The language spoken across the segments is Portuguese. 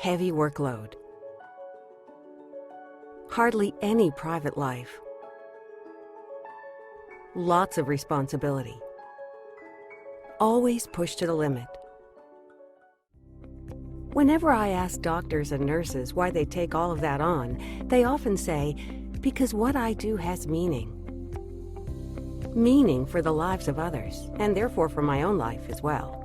heavy workload. Hardly any private life. Lots of responsibility. Always pushed to the limit. Whenever I ask doctors and nurses why they take all of that on, they often say, because what I do has meaning. Meaning for the lives of others, and therefore for my own life as well.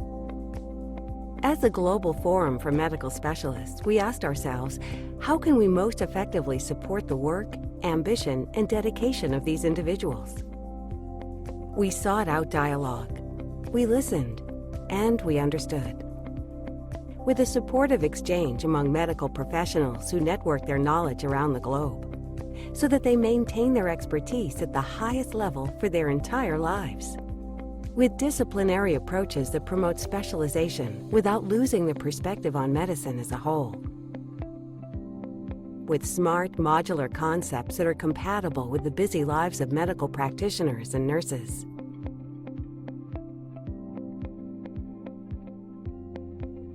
As a global forum for medical specialists, we asked ourselves, how can we most effectively support the work, ambition, and dedication of these individuals? We sought out dialogue. We listened, and we understood. With a supportive exchange among medical professionals who network their knowledge around the globe, so that they maintain their expertise at the highest level for their entire lives. With disciplinary approaches that promote specialization without losing the perspective on medicine as a whole. With smart, modular concepts that are compatible with the busy lives of medical practitioners and nurses.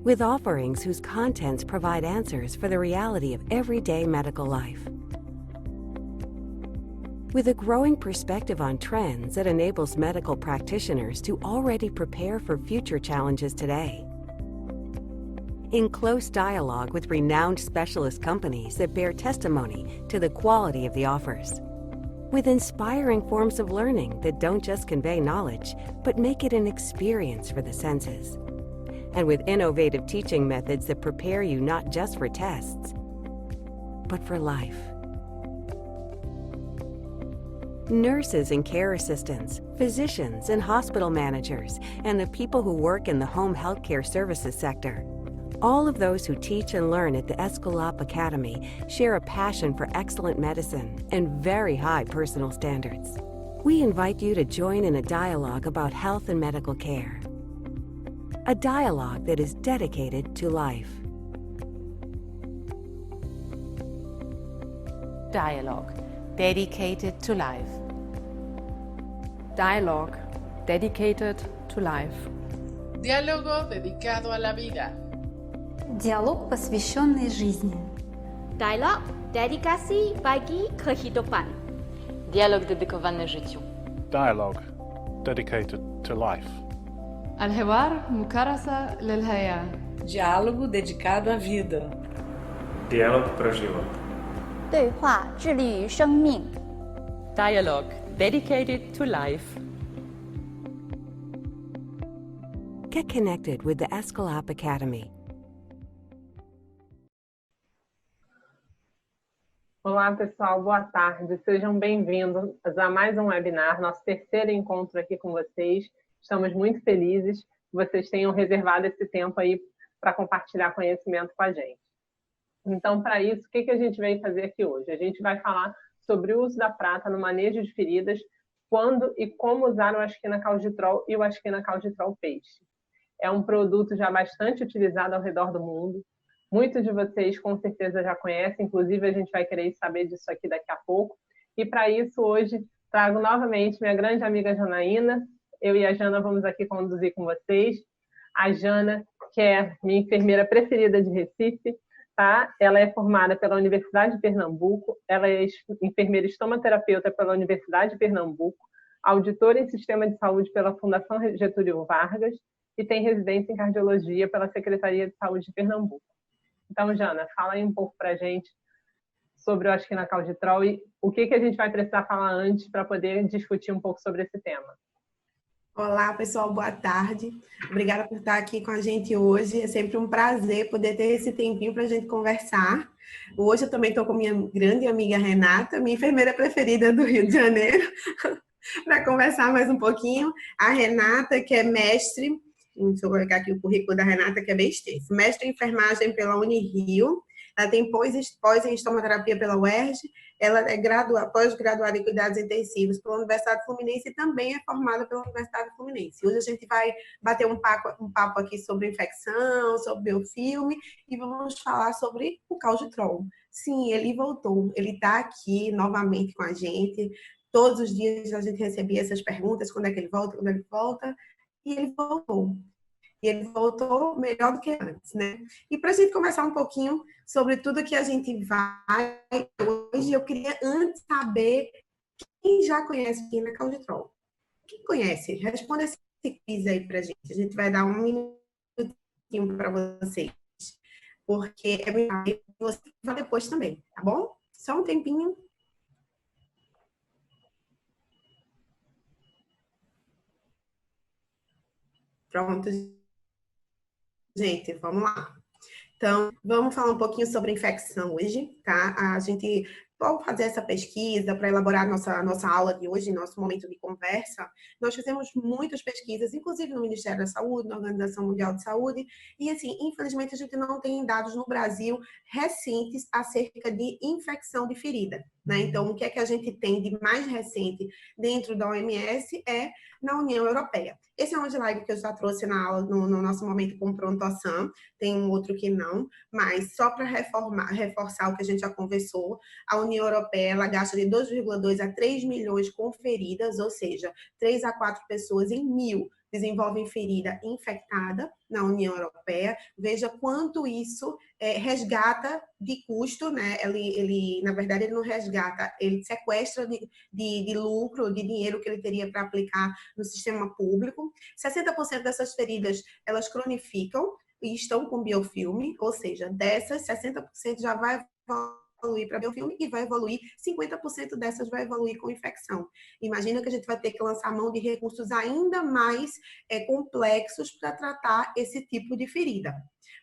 With offerings whose contents provide answers for the reality of everyday medical life. With a growing perspective on trends that enables medical practitioners to already prepare for future challenges today. In close dialogue with renowned specialist companies that bear testimony to the quality of the offers. With inspiring forms of learning that don't just convey knowledge, but make it an experience for the senses. And with innovative teaching methods that prepare you not just for tests, but for life. Nurses and care assistants, physicians and hospital managers, and the people who work in the home healthcare services sector. All of those who teach and learn at the Escalop Academy share a passion for excellent medicine and very high personal standards. We invite you to join in a dialogue about health and medical care. A dialogue that is dedicated to life. Dialogue, dedicated to life. Dialogue, dedicated to life. Diálogo dedicado a la vida. Dialog посвященный жизни. Dialog, dedikasi bagi kehidupan. Dialog dedykowany życiu. Dialogue, dedicated to life. الحوار مكرسة للحياة. Diálogo dedicado à vida. Dialog pro život. 对话致力于生命。Dialogue, dedicated to life. Get connected with the Escalop Academy. Olá, pessoal, boa tarde. Sejam bem-vindos a mais um webinar, nosso terceiro encontro aqui com vocês. Estamos muito felizes que vocês tenham reservado esse tempo aí para compartilhar conhecimento com a gente. Então, para isso, o que a gente veio fazer aqui hoje? A gente vai falar sobre o uso da prata no manejo de feridas, quando e como usar o Askina Calditrol e o Askina Calditrol Peixe. É um produto já bastante utilizado ao redor do mundo. Muitos de vocês, com certeza, já conhecem, inclusive a gente vai querer saber disso aqui daqui a pouco. E, para isso, hoje, trago novamente minha grande amiga Janaína. Eu e a Jana vamos aqui conduzir com vocês. A Jana, que é minha enfermeira preferida de Recife, tá? Ela é formada pela Universidade de Pernambuco, ela é enfermeira estomaterapeuta pela Universidade de Pernambuco, auditora em Sistema de Saúde pela Fundação Getúlio Vargas e tem residência em Cardiologia pela Secretaria de Saúde de Pernambuco. Então, Jana, fala aí um pouco para a gente sobre o Askina Calditrol e o que a gente vai precisar falar antes para poder discutir um pouco sobre esse tema. Olá, pessoal, boa tarde. Obrigada por estar aqui com a gente hoje. É sempre um prazer poder ter esse tempinho para a gente conversar. Hoje eu também estou com minha grande amiga Renata, minha enfermeira preferida do Rio de Janeiro, para conversar mais um pouquinho. A Renata, que é mestre, deixa eu colocar aqui o currículo da Renata, que é bem extenso. Mestre em enfermagem pela Unirio, ela tem pós em estomaterapia pela UERJ, ela é pós-graduada em cuidados intensivos pela Universidade Fluminense e também é formada pela Universidade Fluminense. Hoje a gente vai bater um papo aqui sobre infecção, sobre biofilme e vamos falar sobre o Calditrol. Sim, ele voltou, ele está aqui novamente com a gente. Todos os dias a gente recebia essas perguntas, quando é que ele volta, e ele voltou. e ele voltou melhor do que antes, né? E para a gente começar um pouquinho sobre tudo que a gente vai hoje, eu queria antes saber quem já conhece o Clenacalditrol. Quem conhece? Responda esse quiz aí pra gente. A gente vai dar um minutinho para vocês, porque você vai depois também, tá bom? Só um tempinho. Pronto, gente, vamos lá. Então, vamos falar um pouquinho sobre infecção hoje, tá? A gente vai fazer essa pesquisa para elaborar nossa aula de hoje, nosso momento de conversa. Nós fizemos muitas pesquisas, inclusive no Ministério da Saúde, na Organização Mundial de Saúde, e assim, infelizmente a gente não tem dados no Brasil recentes acerca de infecção de ferida, né? Então, o que é que a gente tem de mais recente dentro da OMS é na União Europeia. Esse é um slide que eu já trouxe na aula, no nosso momento com Prontosan, tem um outro que não, mas só para reforçar o que a gente já conversou, a União Europeia ela gasta de 2,2 a 3 milhões com feridas, ou seja, 3 a 4 pessoas em 1000 desenvolvem ferida infectada na União Europeia. Veja quanto isso resgata de custo, né? Ele, na verdade, ele não resgata, ele sequestra de lucro, de dinheiro que ele teria para aplicar no sistema público. 60% dessas feridas, elas cronificam e estão com biofilme, ou seja, dessas, 60% já vai evoluir para biofilme e vai evoluir, 50% dessas vai evoluir com infecção. Imagina que a gente vai ter que lançar mão de recursos ainda mais complexos para tratar esse tipo de ferida.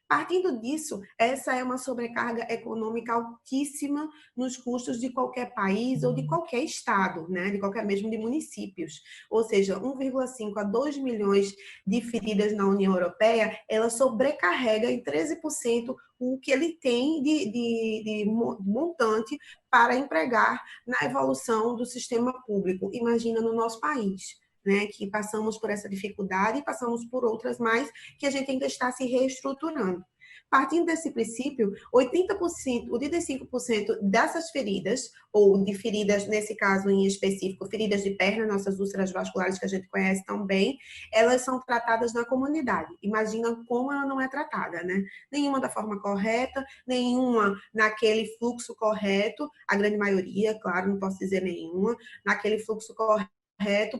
Partindo disso, essa é uma sobrecarga econômica altíssima nos custos de qualquer país ou de qualquer estado, né? De qualquer mesmo de municípios. Ou seja, 1,5 a 2 milhões de feridas na União Europeia, ela sobrecarrega em 13% o que ele tem de montante para empregar na evolução do sistema público. Imagina no nosso país, né, que passamos por essa dificuldade e passamos por outras mais que a gente ainda está se reestruturando. Partindo desse princípio, 85% dessas feridas, ou de feridas, nesse caso em específico, feridas de perna, nossas úlceras vasculares que a gente conhece tão bem, elas são tratadas na comunidade. Imagina como ela não é tratada, né? Nenhuma da forma correta, nenhuma naquele fluxo correto, a grande maioria, claro, não posso dizer nenhuma, naquele fluxo correto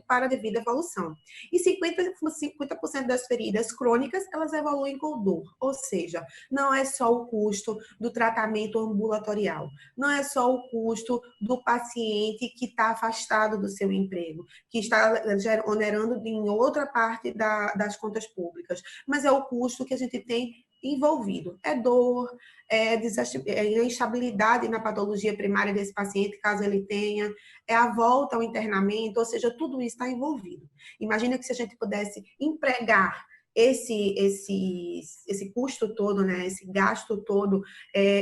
para a devida evolução. E 50% das feridas crônicas, elas evoluem com dor. Ou seja, não é só o custo do tratamento ambulatorial, não é só o custo do paciente que está afastado do seu emprego, que está onerando em outra parte das contas públicas, mas é o custo que a gente tem envolvido. É dor, é instabilidade na patologia primária desse paciente, caso ele tenha, é a volta ao internamento, ou seja, tudo isso está envolvido. Imagina que se a gente pudesse empregar esse custo todo, né, esse gasto todo,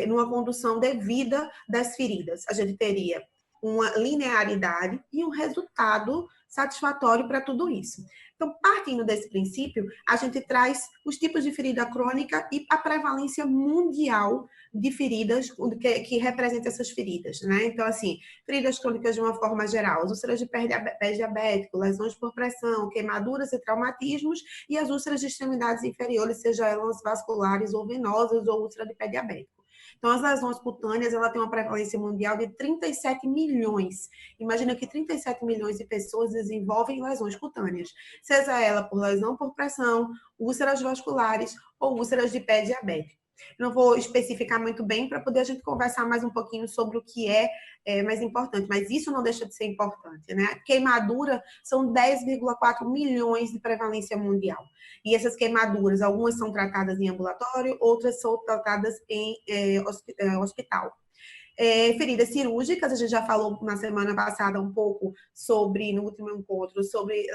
numa condução devida das feridas, a gente teria uma linearidade e um resultado satisfatório para tudo isso. Então, partindo desse princípio, a gente traz os tipos de ferida crônica e a prevalência mundial de feridas que representam essas feridas, né? Então, assim, feridas crônicas de uma forma geral, as úlceras de pé diabético, lesões por pressão, queimaduras e traumatismos, e as úlceras de extremidades inferiores, seja elas vasculares ou venosas ou úlcera de pé diabético. Então, as lesões cutâneas, ela tem uma prevalência mundial de 37 milhões. Imagina que 37 milhões de pessoas desenvolvem lesões cutâneas, seja ela por lesão por pressão, úlceras vasculares ou úlceras de pé diabético. Não vou especificar muito bem para poder a gente conversar mais um pouquinho sobre o que é mais importante, mas isso não deixa de ser importante, né? Queimadura são 10,4 milhões de prevalência mundial. E essas queimaduras, algumas são tratadas em ambulatório, outras são tratadas em hospital. Feridas cirúrgicas, a gente já falou na semana passada um pouco sobre, no último encontro, sobre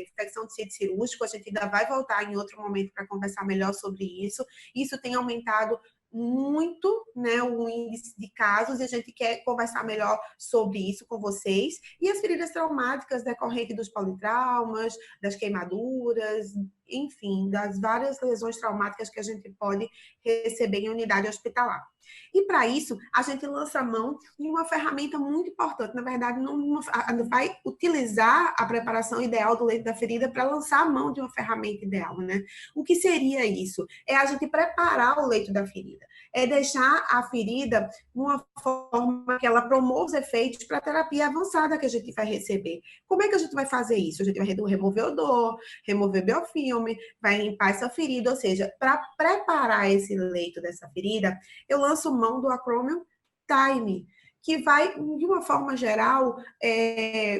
infecção de sítio cirúrgico, a gente ainda vai voltar em outro momento para conversar melhor sobre isso. Isso tem aumentado muito, né, o índice de casos, e a gente quer conversar melhor sobre isso com vocês. E as feridas traumáticas decorrentes dos politraumas, das queimaduras, enfim, das várias lesões traumáticas que a gente pode receber em unidade hospitalar. E para isso, a gente lança a mão de uma ferramenta muito importante. Na verdade, não vai utilizar a preparação ideal do leito da ferida para lançar a mão de uma ferramenta ideal, né? O que seria isso? É a gente preparar o leito da ferida. É deixar a ferida de uma forma que ela promova os efeitos para a terapia avançada que a gente vai receber. Como é que a gente vai fazer isso? A gente vai remover odor, remover biofilme, vai limpar essa ferida. Ou seja, para preparar esse leito dessa ferida, eu lanço mão do acrônimo TIME, que vai, de uma forma geral,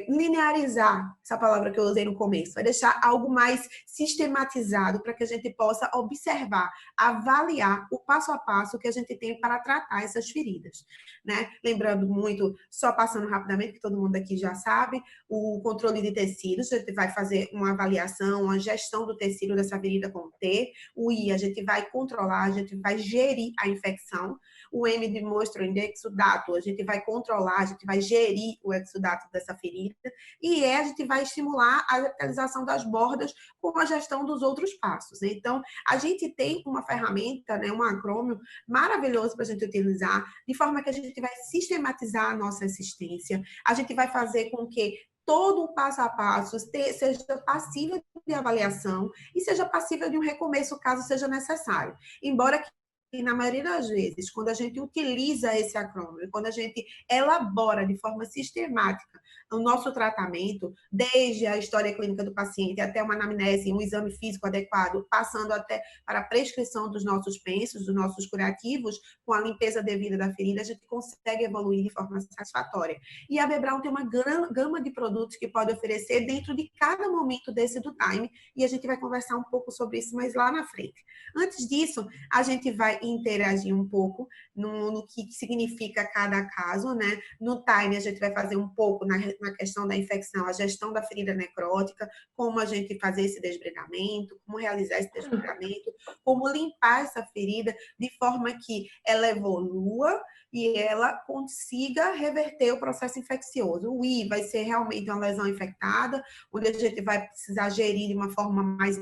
linearizar, essa palavra que eu usei no começo, vai deixar algo mais sistematizado para que a gente possa observar, avaliar o passo a passo que a gente tem para tratar essas feridas, né? Lembrando muito, só passando rapidamente, que todo mundo aqui já sabe, o controle de tecidos, a gente vai fazer uma avaliação, uma gestão do tecido dessa ferida com o T, o I a gente vai controlar, a gente vai gerir a infecção, o M de Moisture Index, o dato, a gente vai controlar, a gente vai gerir o exudato dessa ferida, e a gente vai estimular a epitelização das bordas com a gestão dos outros passos. Então, a gente tem uma ferramenta, né, um acrônimo maravilhoso para a gente utilizar, de forma que a gente vai sistematizar a nossa assistência, a gente vai fazer com que todo o passo a passo seja passível de avaliação e seja passível de um recomeço, caso seja necessário. Embora que, na maioria das vezes, quando a gente utiliza esse acrônimo, quando a gente elabora de forma sistemática o nosso tratamento, desde a história clínica do paciente até uma anamnese, um exame físico adequado, passando até para a prescrição dos nossos pensos, dos nossos curativos, com a limpeza devida da ferida, a gente consegue evoluir de forma satisfatória. E a B-Braun tem uma gama de produtos que pode oferecer dentro de cada momento desse do Time, e a gente vai conversar um pouco sobre isso mais lá na frente. Antes disso, a gente vai interagir um pouco no que significa cada caso, né? No Time, a gente vai fazer um pouco na questão da infecção, a gestão da ferida necrótica, como a gente fazer esse desbridamento, como realizar esse desbridamento, como limpar essa ferida de forma que ela evolua e ela consiga reverter o processo infeccioso. O I vai ser realmente uma lesão infectada, onde a gente vai precisar gerir de uma forma mais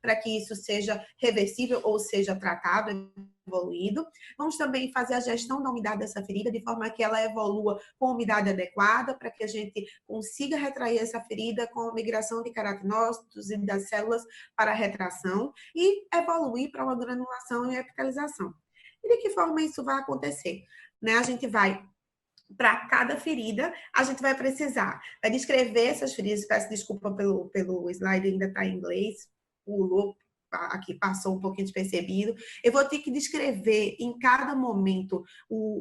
para que isso seja reversível ou seja tratado, evoluído. Vamos também fazer a gestão da umidade dessa ferida, de forma que ela evolua com umidade adequada, para que a gente consiga retrair essa ferida com a migração de queratinócitos e das células para a retração e evoluir para uma granulação e epitelização. E de que forma isso vai acontecer? Né? A gente vai, para cada ferida, a gente vai precisar descrever essas feridas. Peço desculpa pelo slide, ainda está em inglês, o Lu aqui passou um pouquinho despercebido. Eu vou ter que descrever em cada momento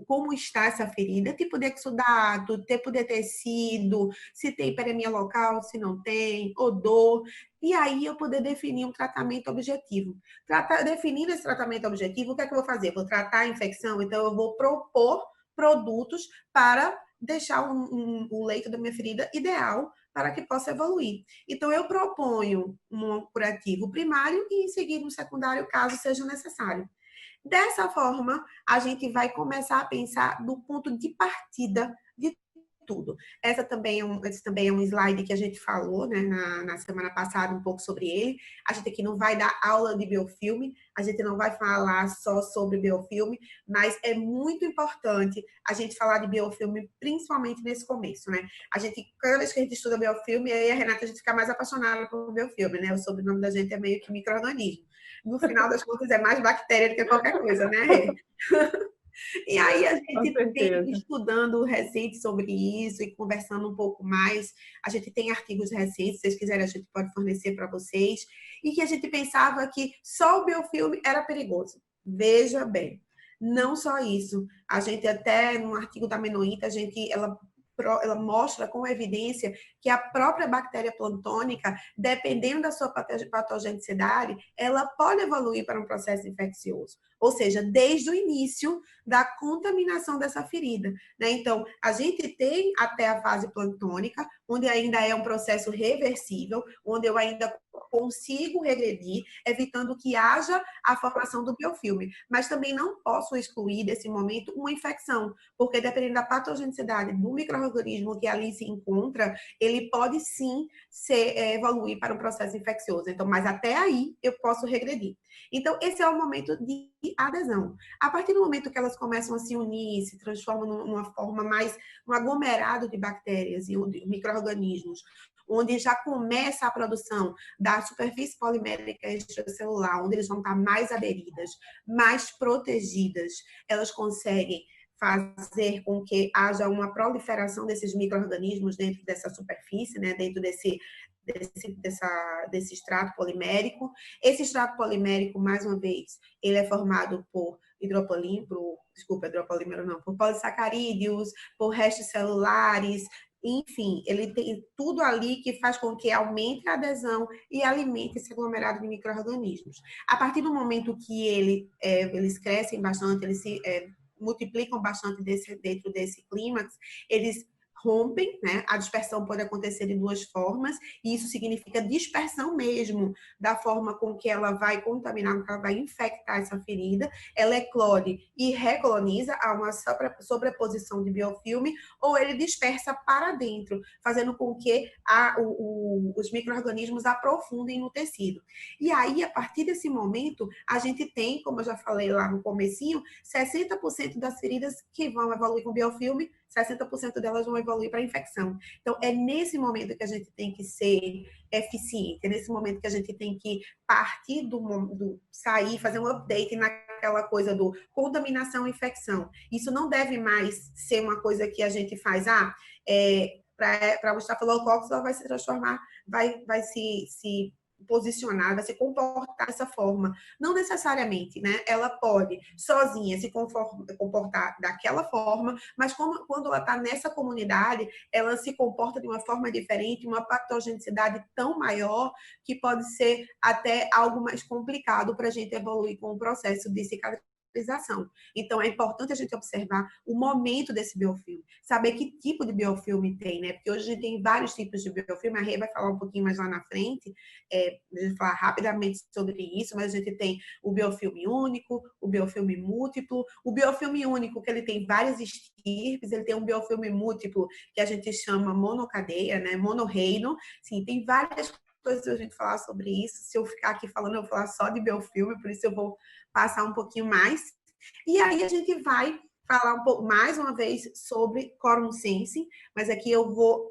como está essa ferida, tipo de exudato, tipo de tecido, se tem hiperemia local, se não tem, odor, e aí eu poder definir um tratamento objetivo. Definindo esse tratamento objetivo, o que é que eu vou fazer? Vou tratar a infecção, então eu vou propor produtos para deixar o leito da minha ferida ideal para que possa evoluir. Então, eu proponho um curativo primário e, em seguida, um secundário, caso seja necessário. Dessa forma, a gente vai começar a pensar do ponto de partida de tudo. Esse também é um slide que a gente falou, né, na semana passada, um pouco sobre ele. A gente aqui não vai dar aula de biofilme, a gente não vai falar só sobre biofilme, mas é muito importante a gente falar de biofilme, principalmente nesse começo, né? Cada vez que a gente estuda biofilme, eu e a Renata, a gente fica mais apaixonada por biofilme, né? O sobrenome da gente é meio que micro-organismo. No final das contas, é mais bactéria do que qualquer coisa, né? E aí a gente tem estudando recente sobre isso e conversando um pouco mais. A gente tem artigos recentes, se vocês quiserem a gente pode fornecer para vocês. E que a gente pensava que só o biofilme era perigoso. Veja bem, não só isso. A gente até, num artigo da Menoita, ela mostra com evidência que a própria bactéria plantônica, dependendo da sua patogenicidade, ela pode evoluir para um processo infeccioso. ou seja, desde o início da contaminação dessa ferida, né? Então, a gente tem até a fase planctônica, onde ainda é um processo reversível, onde eu ainda consigo regredir, evitando que haja a formação do biofilme. Mas também não posso excluir desse momento uma infecção, porque dependendo da patogenicidade do micro-organismo que ali se encontra, ele pode sim evoluir para um processo infeccioso. Então, mas até aí eu posso regredir. Então, esse é o momento de adesão. A partir do momento que elas começam a se unir, se transformam numa forma mais, um aglomerado de bactérias e micro-organismos, onde já começa a produção da superfície polimérica extracelular, onde eles vão estar mais aderidas, mais protegidas, elas conseguem fazer com que haja uma proliferação desses micro-organismos dentro dessa superfície, né, dentro desse extrato polimérico. Esse extrato polimérico, mais uma vez, ele é formado por por polissacarídeos, por restos celulares, enfim, ele tem tudo ali que faz com que aumente a adesão e alimente esse aglomerado de micro-organismos. A partir do momento que eles crescem bastante, eles se multiplicam bastante dentro desse clímax, eles rompem, né? A dispersão pode acontecer de duas formas, e isso significa dispersão mesmo, da forma com que ela vai contaminar, que ela vai infectar essa ferida, ela eclode e recoloniza, há uma sobreposição de biofilme, ou ele dispersa para dentro, fazendo com que os micro-organismos aprofundem no tecido. E aí, a partir desse momento, a gente tem, como eu já falei lá no comecinho, 60% das feridas que vão evoluir com biofilme, 60% delas vão evoluir para infecção. Então, é nesse momento que a gente tem que ser eficiente, é nesse momento que a gente tem que partir sair, fazer um update naquela coisa do contaminação e infecção. Isso não deve mais ser uma coisa que a gente faz, para o estafilococcus, ela vai se transformar, vai se posicionar, vai se comportar dessa forma. Não necessariamente, né? Ela pode, sozinha, se comportar daquela forma, mas quando ela está nessa comunidade, ela se comporta de uma forma diferente, uma patogenicidade tão maior, que pode ser até algo mais complicado para a gente evoluir com o processo de cicatrização. Então, é importante a gente observar o momento desse biofilme, saber que tipo de biofilme tem, né? Porque hoje a gente tem vários tipos de biofilme, a Rê vai falar um pouquinho mais lá na frente, a gente falar rapidamente sobre isso, mas a gente tem o biofilme único, o biofilme múltiplo. O biofilme único, que ele tem várias estirpes, ele tem um biofilme múltiplo, que a gente chama monocadeia, né? Monorreino. Sim, tem várias coisas pra gente falar sobre isso. Se eu ficar aqui falando, eu vou falar só de biofilme, por isso eu vou passar um pouquinho mais. E aí a gente vai falar um pouco mais uma vez sobre quorum sensing, mas aqui eu vou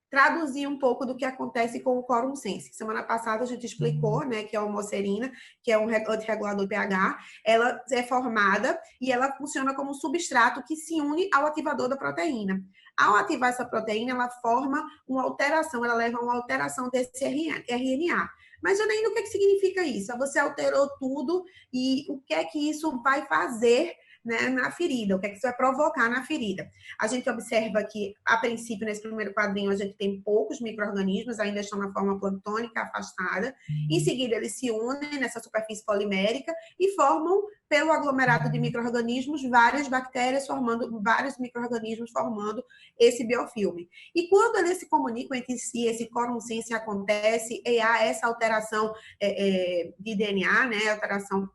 traduzir um pouco do que acontece com o quorum sensing. Semana passada a gente explicou, né, que a homoserina, que é um antirregulador pH, ela é formada e ela funciona como um substrato que se une ao ativador da proteína. Ao ativar essa proteína, ela forma uma alteração, ela leva a uma alteração desse RNA. Mas, Janaína, o que significa isso? Você alterou tudo e o que é que isso vai fazer, né, na ferida? O que é que isso vai provocar na ferida? A gente observa que, a princípio, nesse primeiro quadrinho, a gente tem poucos micro-organismos, ainda estão na forma planctônica afastada. Em seguida, eles se unem nessa superfície polimérica e formam, pelo aglomerado de micro-organismos, várias bactérias vários micro-organismos formando esse biofilme. E quando eles se comunicam entre si, esse quorum sensing acontece e há essa alteração de DNA, né, alteração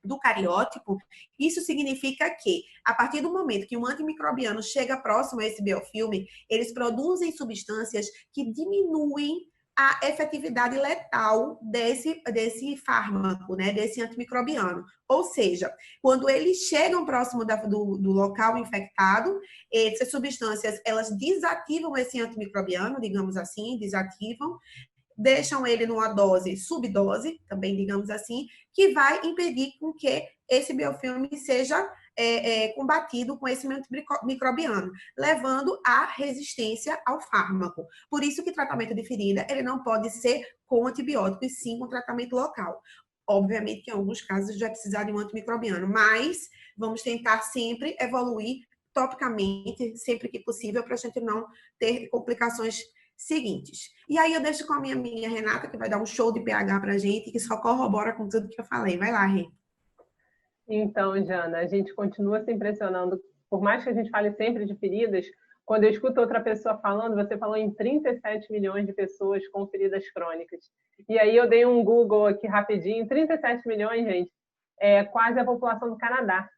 do cariótipo, isso significa que, a partir do momento que um antimicrobiano chega próximo a esse biofilme, eles produzem substâncias que diminuem a efetividade letal desse fármaco, né, desse antimicrobiano. Ou seja, quando eles chegam próximo do local infectado, essas substâncias, elas desativam esse antimicrobiano, digamos assim, deixam ele numa subdose, também digamos assim, que vai impedir com que esse biofilme seja combatido com esse antimicrobiano, levando à resistência ao fármaco. Por isso que tratamento de ferida, ele não pode ser com antibiótico, e sim com tratamento local. Obviamente que em alguns casos vai precisar de um antimicrobiano, mas vamos tentar sempre evoluir topicamente, sempre que possível, para a gente não ter complicações seguintes. E aí eu deixo com a minha amiga Renata, que vai dar um show de pH pra gente, que só corrobora com tudo que eu falei. Vai lá, Rê. Então, Jana, a gente continua se impressionando, por mais que a gente fale sempre de feridas, quando eu escuto outra pessoa falando, você falou em 37 milhões de pessoas com feridas crônicas. E aí eu dei um Google aqui rapidinho, 37 milhões, gente, é quase a população do Canadá.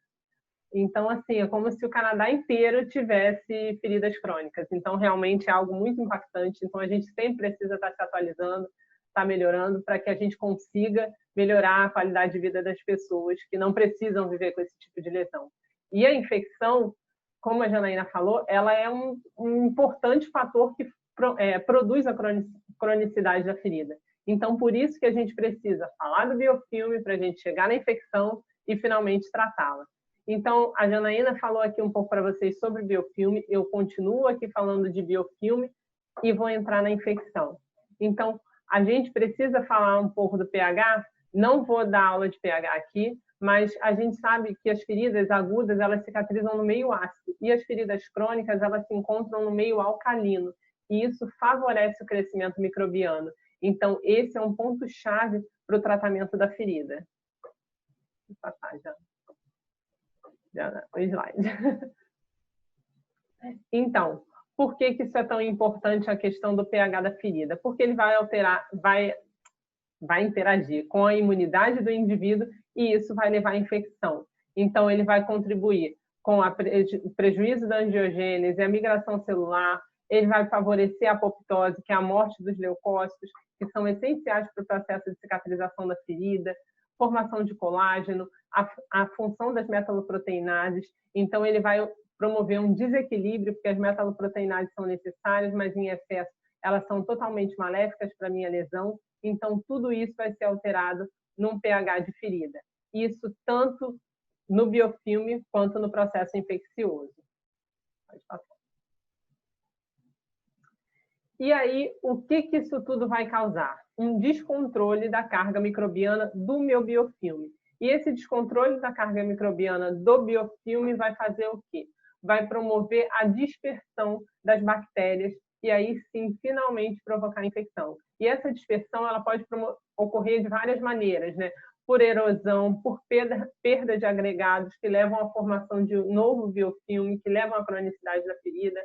Então, assim, é como se o Canadá inteiro tivesse feridas crônicas. Então, realmente é algo muito impactante. Então, a gente sempre precisa estar se atualizando, estar melhorando, para que a gente consiga melhorar a qualidade de vida das pessoas que não precisam viver com esse tipo de lesão. E a infecção, como a Janaína falou, ela é um importante fator que produz a cronicidade da ferida. Então, por isso que a gente precisa falar do biofilme para a gente chegar na infecção e finalmente tratá-la. Então, a Janaína falou aqui um pouco para vocês sobre biofilme, eu continuo aqui falando de biofilme e vou entrar na infecção. Então, a gente precisa falar um pouco do pH, não vou dar aula de pH aqui, mas a gente sabe que as feridas agudas, elas cicatrizam no meio ácido, e as feridas crônicas, elas se encontram no meio alcalino, e isso favorece o crescimento microbiano. Então, esse é um ponto-chave para o tratamento da ferida. Vou passar já. O slide. Então, por que isso é tão importante, a questão do pH da ferida? Porque ele vai alterar, vai interagir com a imunidade do indivíduo e isso vai levar à infecção. Então, ele vai contribuir com o prejuízo da angiogênese, a migração celular, ele vai favorecer a apoptose, que é a morte dos leucócitos, que são essenciais para o processo de cicatrização da ferida, formação de colágeno, a função das metaloproteinases. Então, ele vai promover um desequilíbrio, porque as metaloproteinases são necessárias, mas em excesso elas são totalmente maléficas para a minha lesão. Então, tudo isso vai ser alterado num pH de ferida. Isso tanto no biofilme quanto no processo infeccioso. Pode passar. E aí, o que isso tudo vai causar? Um descontrole da carga microbiana do meu biofilme. E esse descontrole da carga microbiana do biofilme vai fazer o quê? Vai promover a dispersão das bactérias e aí sim, finalmente, provocar infecção. E essa dispersão ela pode ocorrer de várias maneiras, né? Por erosão, por perda de agregados que levam à formação de um novo biofilme, que levam à cronicidade da ferida,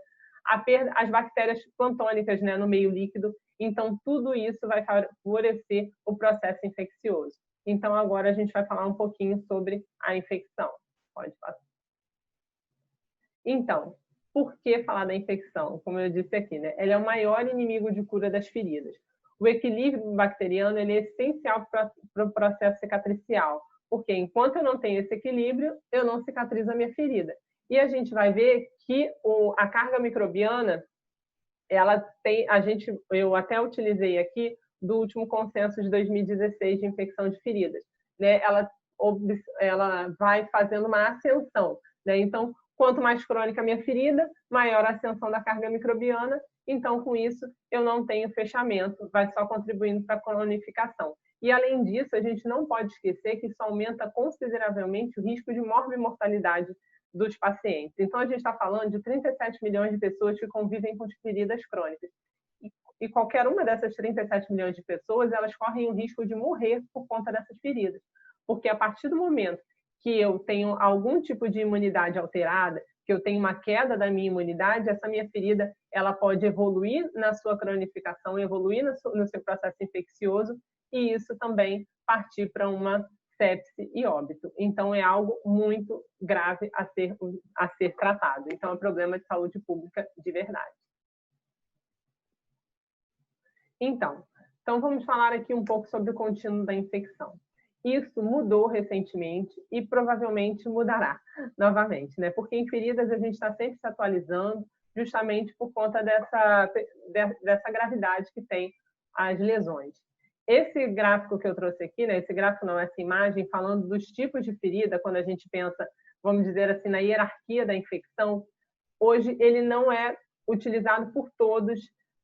as bactérias plantônicas, né, no meio líquido. Então, tudo isso vai favorecer o processo infeccioso. Então, agora a gente vai falar um pouquinho sobre a infecção. Pode passar. Então, por que falar da infecção? Como eu disse aqui, né? Ela é o maior inimigo de cura das feridas. O equilíbrio bacteriano ele é essencial para o processo cicatricial, porque enquanto eu não tenho esse equilíbrio, eu não cicatrizo a minha ferida. E a gente vai ver que a carga microbiana, ela tem, eu até utilizei aqui do último consenso de 2016 de infecção de feridas, né? Ela vai fazendo uma ascensão, né? Então, quanto mais crônica a minha ferida, maior a ascensão da carga microbiana. Então, com isso, eu não tenho fechamento, vai só contribuindo para a cronificação. E, além disso, a gente não pode esquecer que isso aumenta consideravelmente o risco de morbimortalidade dos pacientes. Então, a gente está falando de 37 milhões de pessoas que convivem com feridas crônicas. E qualquer uma dessas 37 milhões de pessoas, elas correm o risco de morrer por conta dessas feridas. Porque a partir do momento que eu tenho algum tipo de imunidade alterada, que eu tenho uma queda da minha imunidade, essa minha ferida ela pode evoluir na sua cronificação, evoluir no seu processo infeccioso, e isso também partir para uma sepse e óbito. Então, é algo muito grave a ser tratado. Então, é um problema de saúde pública de verdade. Então, vamos falar aqui um pouco sobre o contínuo da infecção. Isso mudou recentemente e provavelmente mudará novamente, né? Porque em feridas a gente está sempre se atualizando, justamente por conta dessa gravidade que tem as lesões. Esse gráfico que eu trouxe aqui, né? Esse gráfico não, essa imagem, falando dos tipos de ferida, quando a gente pensa, vamos dizer assim, na hierarquia da infecção, hoje ele não é utilizado por todos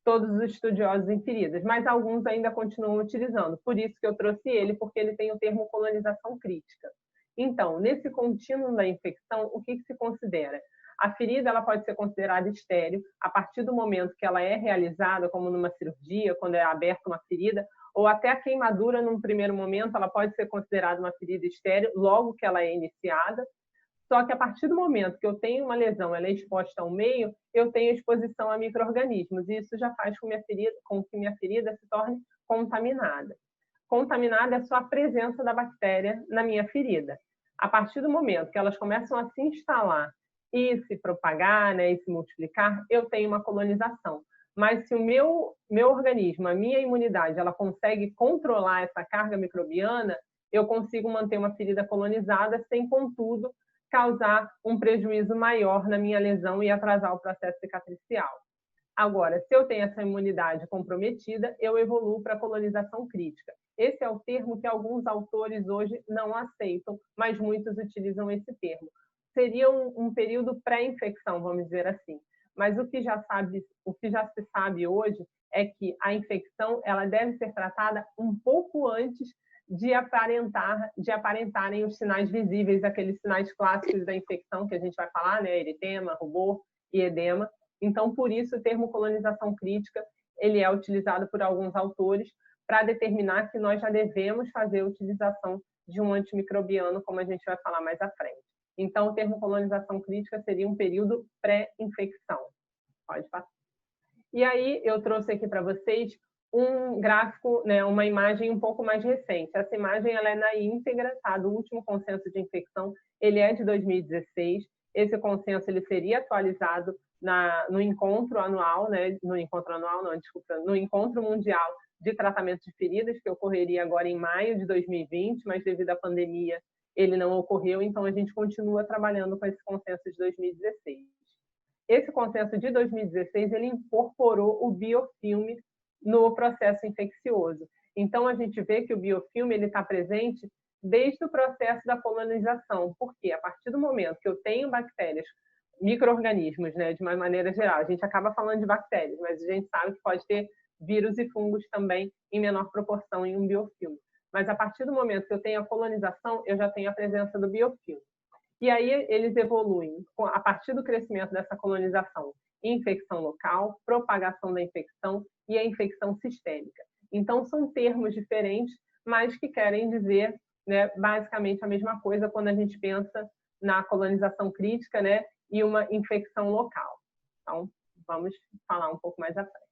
os estudiosos em feridas, mas alguns ainda continuam utilizando. Por isso que eu trouxe ele, porque ele tem o termo colonização crítica. Então, nesse contínuo da infecção, o que se considera? A ferida ela pode ser considerada estéril a partir do momento que ela é realizada, como numa cirurgia, quando é aberta uma ferida, ou até a queimadura, num primeiro momento, ela pode ser considerada uma ferida estéril logo que ela é iniciada. Só que a partir do momento que eu tenho uma lesão, ela é exposta ao meio, eu tenho exposição a micro-organismos, e isso já faz com que minha ferida se torne contaminada. Contaminada é só a presença da bactéria na minha ferida. A partir do momento que elas começam a se instalar e se propagar, né, e se multiplicar, eu tenho uma colonização. Mas se o meu organismo, a minha imunidade, ela consegue controlar essa carga microbiana, eu consigo manter uma ferida colonizada sem, contudo, causar um prejuízo maior na minha lesão e atrasar o processo cicatricial. Agora, se eu tenho essa imunidade comprometida, eu evoluo para a colonização crítica. Esse é o termo que alguns autores hoje não aceitam, mas muitos utilizam esse termo. Seria um período pré-infecção, vamos dizer assim. Mas o que já se sabe hoje é que a infecção ela deve ser tratada um pouco antes de aparentarem os sinais visíveis, aqueles sinais clássicos da infecção que a gente vai falar, né? Eritema, rubor e edema. Então, por isso, o termo colonização crítica ele é utilizado por alguns autores para determinar que nós já devemos fazer a utilização de um antimicrobiano, como a gente vai falar mais à frente. Então, o termo colonização crítica seria um período pré-infecção. Pode passar. E aí, eu trouxe aqui para vocês um gráfico, né, uma imagem um pouco mais recente. Essa imagem ela é na íntegra, tá, do último consenso de infecção. Ele é de 2016. Esse consenso ele seria atualizado no encontro anual, né, no encontro mundial de tratamento de feridas, que ocorreria agora em maio de 2020, mas devido à pandemia ele não ocorreu, então a gente continua trabalhando com esse consenso de 2016. Esse consenso de 2016 ele incorporou o biofilme no processo infeccioso. Então a gente vê que o biofilme ele está presente desde o processo da colonização, porque a partir do momento que eu tenho bactérias, micro-organismos, né, de uma maneira geral, a gente acaba falando de bactérias, mas a gente sabe que pode ter vírus e fungos também em menor proporção em um biofilme. Mas a partir do momento que eu tenho a colonização, eu já tenho a presença do biofilme. E aí eles evoluem, a partir do crescimento dessa colonização, infecção local, propagação da infecção e a infecção sistêmica. Então, são termos diferentes, mas que querem dizer, né, basicamente a mesma coisa quando a gente pensa na colonização crítica, né, e uma infecção local. Então, vamos falar um pouco mais à frente.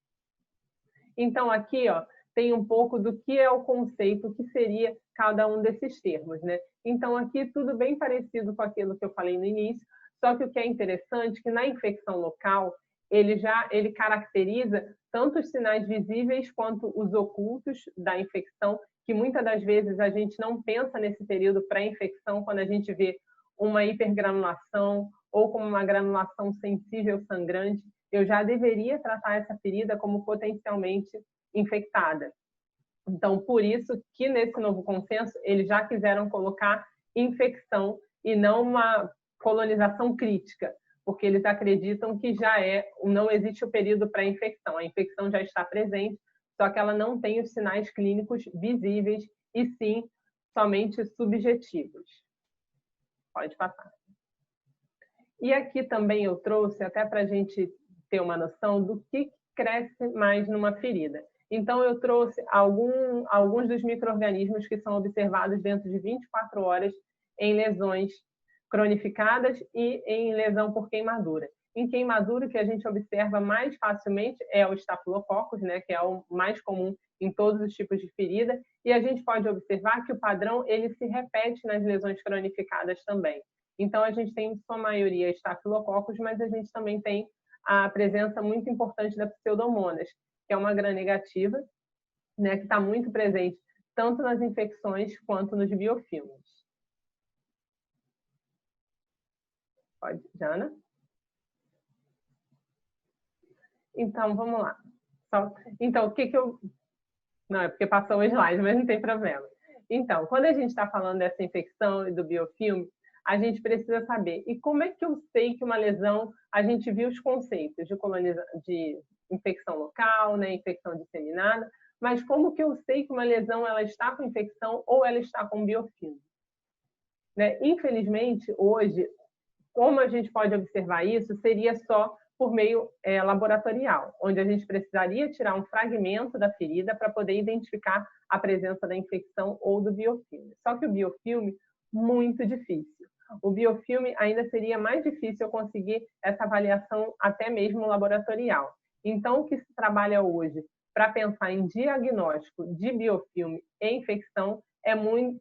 Então, aqui, ó, tem um pouco do que é o conceito, o que seria cada um desses termos, né? Então, aqui tudo bem parecido com aquilo que eu falei no início, só que o que é interessante é que na infecção local, ele caracteriza tanto os sinais visíveis quanto os ocultos da infecção, que muitas das vezes a gente não pensa nesse período pré-infecção, quando a gente vê uma hipergranulação ou como uma granulação sensível sangrante, eu já deveria tratar essa ferida como potencialmente infectada. Então, por isso que nesse novo consenso, eles já quiseram colocar infecção e não uma colonização crítica, porque eles acreditam que não existe o período pré-infecção. A infecção já está presente, só que ela não tem os sinais clínicos visíveis e sim somente subjetivos. Pode passar. E aqui também eu trouxe, até para a gente ter uma noção do que cresce mais numa ferida. Então, eu trouxe alguns dos micro-organismos que são observados dentro de 24 horas em lesões cronificadas e em lesão por queimadura. Em queimadura, o que a gente observa mais facilmente é o Staphylococcus, né, que é o mais comum em todos os tipos de ferida, e a gente pode observar que o padrão ele se repete nas lesões cronificadas também. Então, a gente tem, em sua maioria, Staphylococcus, mas a gente também tem a presença muito importante da Pseudomonas, que é uma gram-negativa, né, que está muito presente tanto nas infecções quanto nos biofilmes. Pode, Jana? Então, vamos lá. Então, o que eu... Não, é porque passou o slide, mas não tem problema. Então, quando a gente está falando dessa infecção e do biofilme, a gente precisa saber, e como é que eu sei que uma lesão, a gente viu os conceitos de infecção local, né, infecção disseminada, mas como que eu sei que uma lesão ela está com infecção ou ela está com biofilme? Né? Infelizmente, hoje, como a gente pode observar isso seria só por meio laboratorial, onde a gente precisaria tirar um fragmento da ferida para poder identificar a presença da infecção ou do biofilme. Só que o biofilme, muito difícil. O biofilme ainda seria mais difícil eu conseguir essa avaliação até mesmo laboratorial. Então, o que se trabalha hoje para pensar em diagnóstico de biofilme e infecção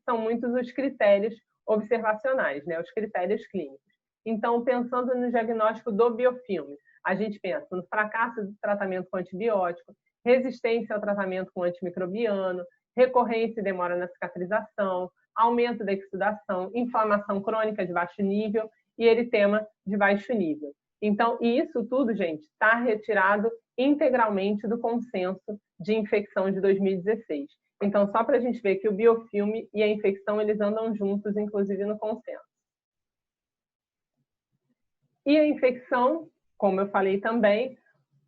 são muitos os critérios observacionais, né? Os critérios clínicos. Então, pensando no diagnóstico do biofilme, a gente pensa no fracasso do tratamento com antibiótico, resistência ao tratamento com antimicrobiano, recorrência e demora na cicatrização, aumento da exsudação, inflamação crônica de baixo nível e eritema de baixo nível. Então, isso tudo, gente, está retirado integralmente do consenso de infecção de 2016. Então, só para a gente ver que o biofilme e a infecção, eles andam juntos, inclusive no consenso. E a infecção, como eu falei também,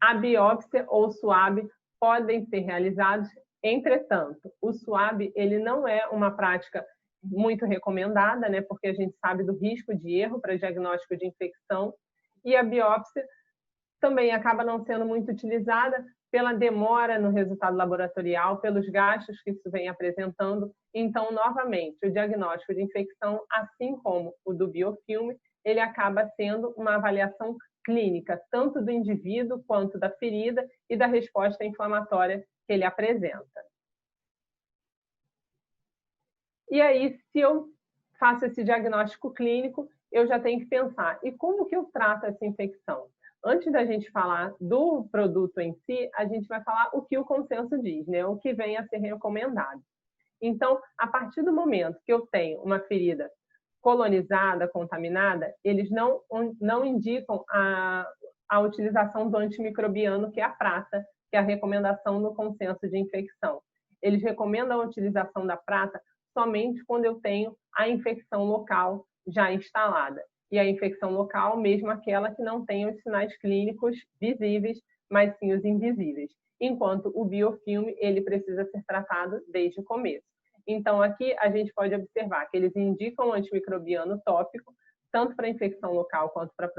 a biópsia ou SWAB podem ser realizados. Entretanto, o SWAB ele não é uma prática muito recomendada, né, porque a gente sabe do risco de erro para diagnóstico de infecção, e a biópsia também acaba não sendo muito utilizada pela demora no resultado laboratorial, pelos gastos que isso vem apresentando. Então, novamente, o diagnóstico de infecção, assim como o do biofilme, ele acaba sendo uma avaliação clínica, tanto do indivíduo quanto da ferida e da resposta inflamatória que ele apresenta. E aí, se eu faço esse diagnóstico clínico, eu já tenho que pensar, e como que eu trato essa infecção? Antes da gente falar do produto em si, a gente vai falar o que o consenso diz, né? O que vem a ser recomendado. Então, a partir do momento que eu tenho uma ferida colonizada, contaminada, eles não indicam a utilização do antimicrobiano, que é a prata, que é a recomendação no consenso de infecção. Eles recomendam a utilização da prata somente quando eu tenho a infecção local já instalada. E a infecção local, mesmo aquela que não tem os sinais clínicos visíveis, mas sim os invisíveis. Enquanto o biofilme, ele precisa ser tratado desde o começo. Então, aqui a gente pode observar que eles indicam o antimicrobiano tópico, tanto para infecção local quanto para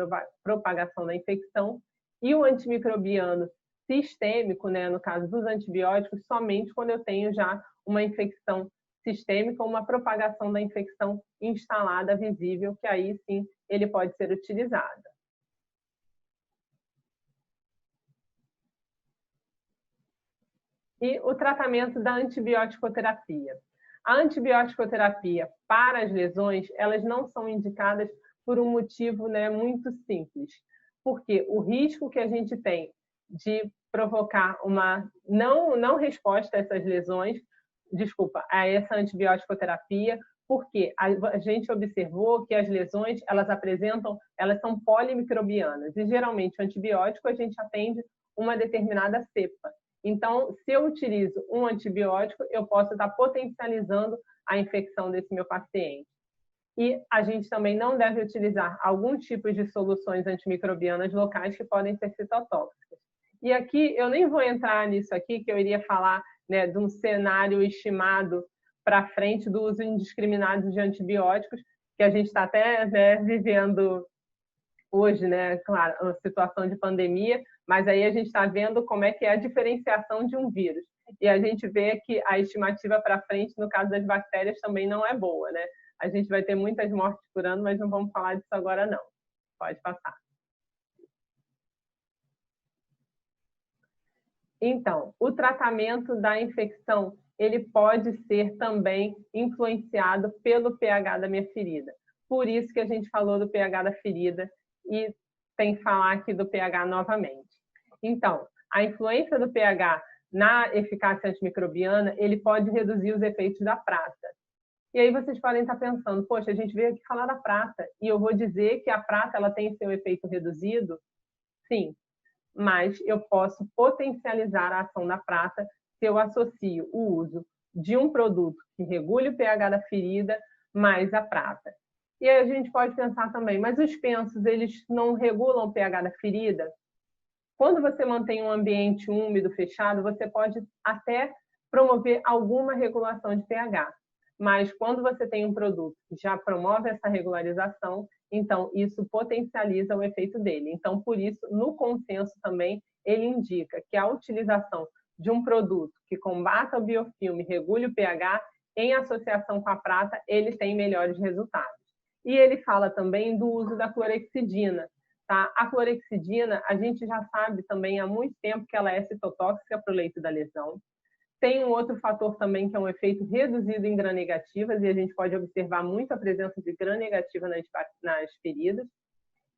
propagação da infecção, e o antimicrobiano sistêmico, né, no caso dos antibióticos, somente quando eu tenho já uma infecção sistêmica, uma propagação da infecção instalada, visível, que aí sim ele pode ser utilizado. E o tratamento da antibioticoterapia. A antibioticoterapia para as lesões, elas não são indicadas por um motivo, né, muito simples. Porque o risco que a gente tem de provocar uma não resposta a essas lesões, a essa antibiótico-terapia, porque a gente observou que as lesões, elas são polimicrobianas, e geralmente o antibiótico a gente atende uma determinada cepa. Então, se eu utilizo um antibiótico, eu posso estar potencializando a infecção desse meu paciente. E a gente também não deve utilizar algum tipo de soluções antimicrobianas locais que podem ser citotóxicas. E aqui, eu nem vou entrar nisso aqui, que eu iria falar, né, de um cenário estimado para frente do uso indiscriminado de antibióticos, que a gente está até, né, vivendo hoje, né, claro, uma situação de pandemia, mas aí a gente está vendo como é que é a diferenciação de um vírus. E a gente vê que a estimativa para frente, no caso das bactérias, também não é boa, né? A gente vai ter muitas mortes por ano, mas não vamos falar disso agora, não. Pode passar. Então, o tratamento da infecção, ele pode ser também influenciado pelo pH da minha ferida. Por isso que a gente falou do pH da ferida e tem que falar aqui do pH novamente. Então, a influência do pH na eficácia antimicrobiana, ele pode reduzir os efeitos da prata. E aí vocês podem estar pensando, poxa, a gente veio aqui falar da prata, e eu vou dizer que a prata ela tem seu efeito reduzido? Sim, mas eu posso potencializar a ação da prata se eu associo o uso de um produto que regule o pH da ferida mais a prata. E aí a gente pode pensar também, mas os pensos, eles não regulam o pH da ferida? Quando você mantém um ambiente úmido, fechado, você pode até promover alguma regulação de pH. mas quando você tem um produto que já promove essa regularização, então isso potencializa o efeito dele. Então, por isso, no consenso também, ele indica que a utilização de um produto que combata o biofilme, regule o pH, em associação com a prata, ele tem melhores resultados. E ele fala também do uso da clorexidina. Tá? A clorexidina, a gente já sabe também há muito tempo que ela é citotóxica para o leito da lesão. Tem um outro fator também, que é um efeito reduzido em gram-negativas, e a gente pode observar muito a presença de gram-negativa nas feridas.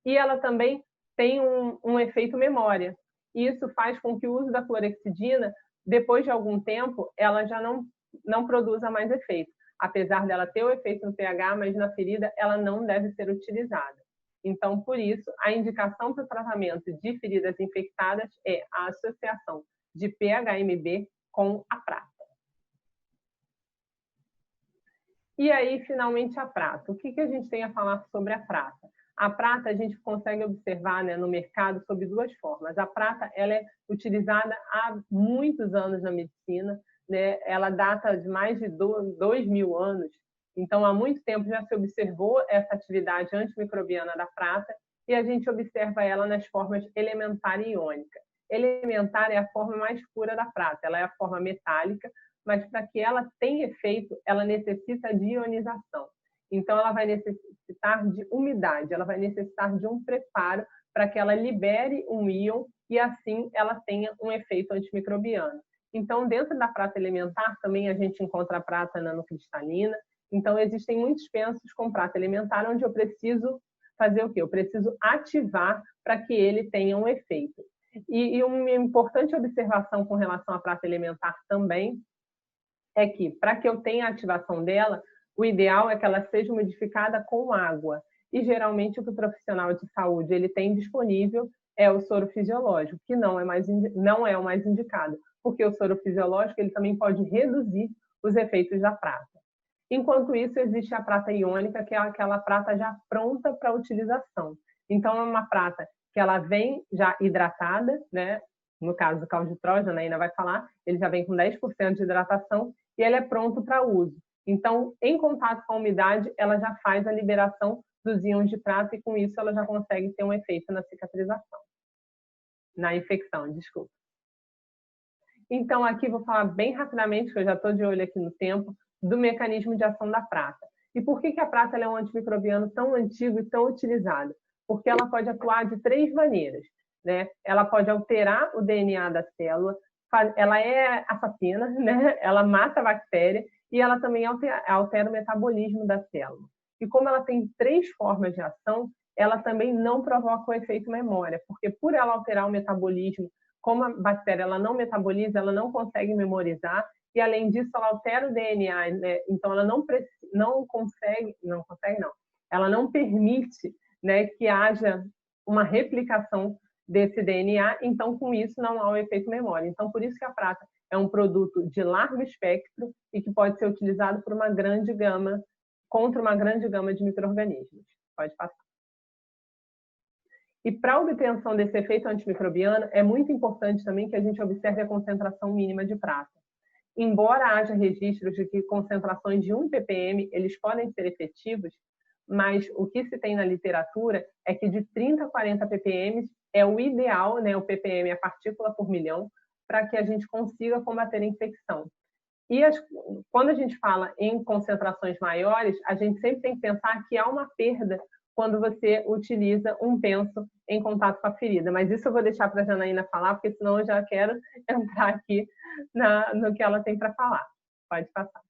E ela também tem um efeito memória. E isso faz com que o uso da clorexidina, depois de algum tempo, ela já não produza mais efeito. Apesar dela ter o efeito no pH, mas na ferida ela não deve ser utilizada. Então, por isso, a indicação para o tratamento de feridas infectadas é a associação de PHMB com a prata. E aí, finalmente, a prata. O que a gente tem a falar sobre a prata? A prata a gente consegue observar, né, no mercado sob duas formas. A prata ela é utilizada há muitos anos na medicina, né? Ela data de mais de 2.000 anos. Então, há muito tempo já se observou essa atividade antimicrobiana da prata e a gente observa ela nas formas elementar e iônica. Elementar é a forma mais pura da prata, ela é a forma metálica, mas para que ela tenha efeito, ela necessita de ionização. Então, ela vai necessitar de umidade, ela vai necessitar de um preparo para que ela libere um íon e assim ela tenha um efeito antimicrobiano. Então, dentro da prata elementar também a gente encontra a prata nanocristalina. Então, existem muitos pensos com prata elementar onde eu preciso fazer o quê? Eu preciso ativar para que ele tenha um efeito. E uma importante observação com relação à prata elementar também é que, para que eu tenha a ativação dela, o ideal é que ela seja umidificada com água. E, geralmente, o que o profissional de saúde ele tem disponível é o soro fisiológico, que não é o mais indicado, porque o soro fisiológico ele também pode reduzir os efeitos da prata. Enquanto isso, existe a prata iônica, que é aquela prata já pronta para utilização. Então, é uma prata que ela vem já hidratada, né? No caso do calditrós, a Anaína vai falar, ele já vem com 10% de hidratação e ele é pronto para uso. Então, em contato com a umidade, ela já faz a liberação dos íons de prata e com isso ela já consegue ter um efeito na cicatrização. Na infecção, desculpa. Então, aqui vou falar bem rapidamente, que eu já estou de olho aqui no tempo, do mecanismo de ação da prata. E por que a prata é um antimicrobiano tão antigo e tão utilizado? Porque ela pode atuar de 3 maneiras, né? Ela pode alterar o DNA da célula, ela é assassina, né? Ela mata a bactéria e ela também altera o metabolismo da célula. E como ela tem 3 formas de ação, ela também não provoca o efeito memória, porque por ela alterar o metabolismo, como a bactéria ela não metaboliza, ela não consegue memorizar, e além disso ela altera o DNA, né? Então ela ela não permite, né, que haja uma replicação desse DNA, então com isso não há o efeito memória. Então por isso que a prata é um produto de largo espectro e que pode ser utilizado por contra uma grande gama de micro-organismos. Pode passar. E para a obtenção desse efeito antimicrobiano, é muito importante também que a gente observe a concentração mínima de prata. Embora haja registros de que concentrações de 1 ppm eles podem ser efetivos, mas o que se tem na literatura é que de 30 a 40 ppm é o ideal, né? O ppm é a partícula por milhão, para que a gente consiga combater a infecção. E quando a gente fala em concentrações maiores, a gente sempre tem que pensar que há uma perda quando você utiliza um penso em contato com a ferida. Mas isso eu vou deixar para a Janaína falar, porque senão eu já quero entrar aqui no que ela tem para falar. Pode passar.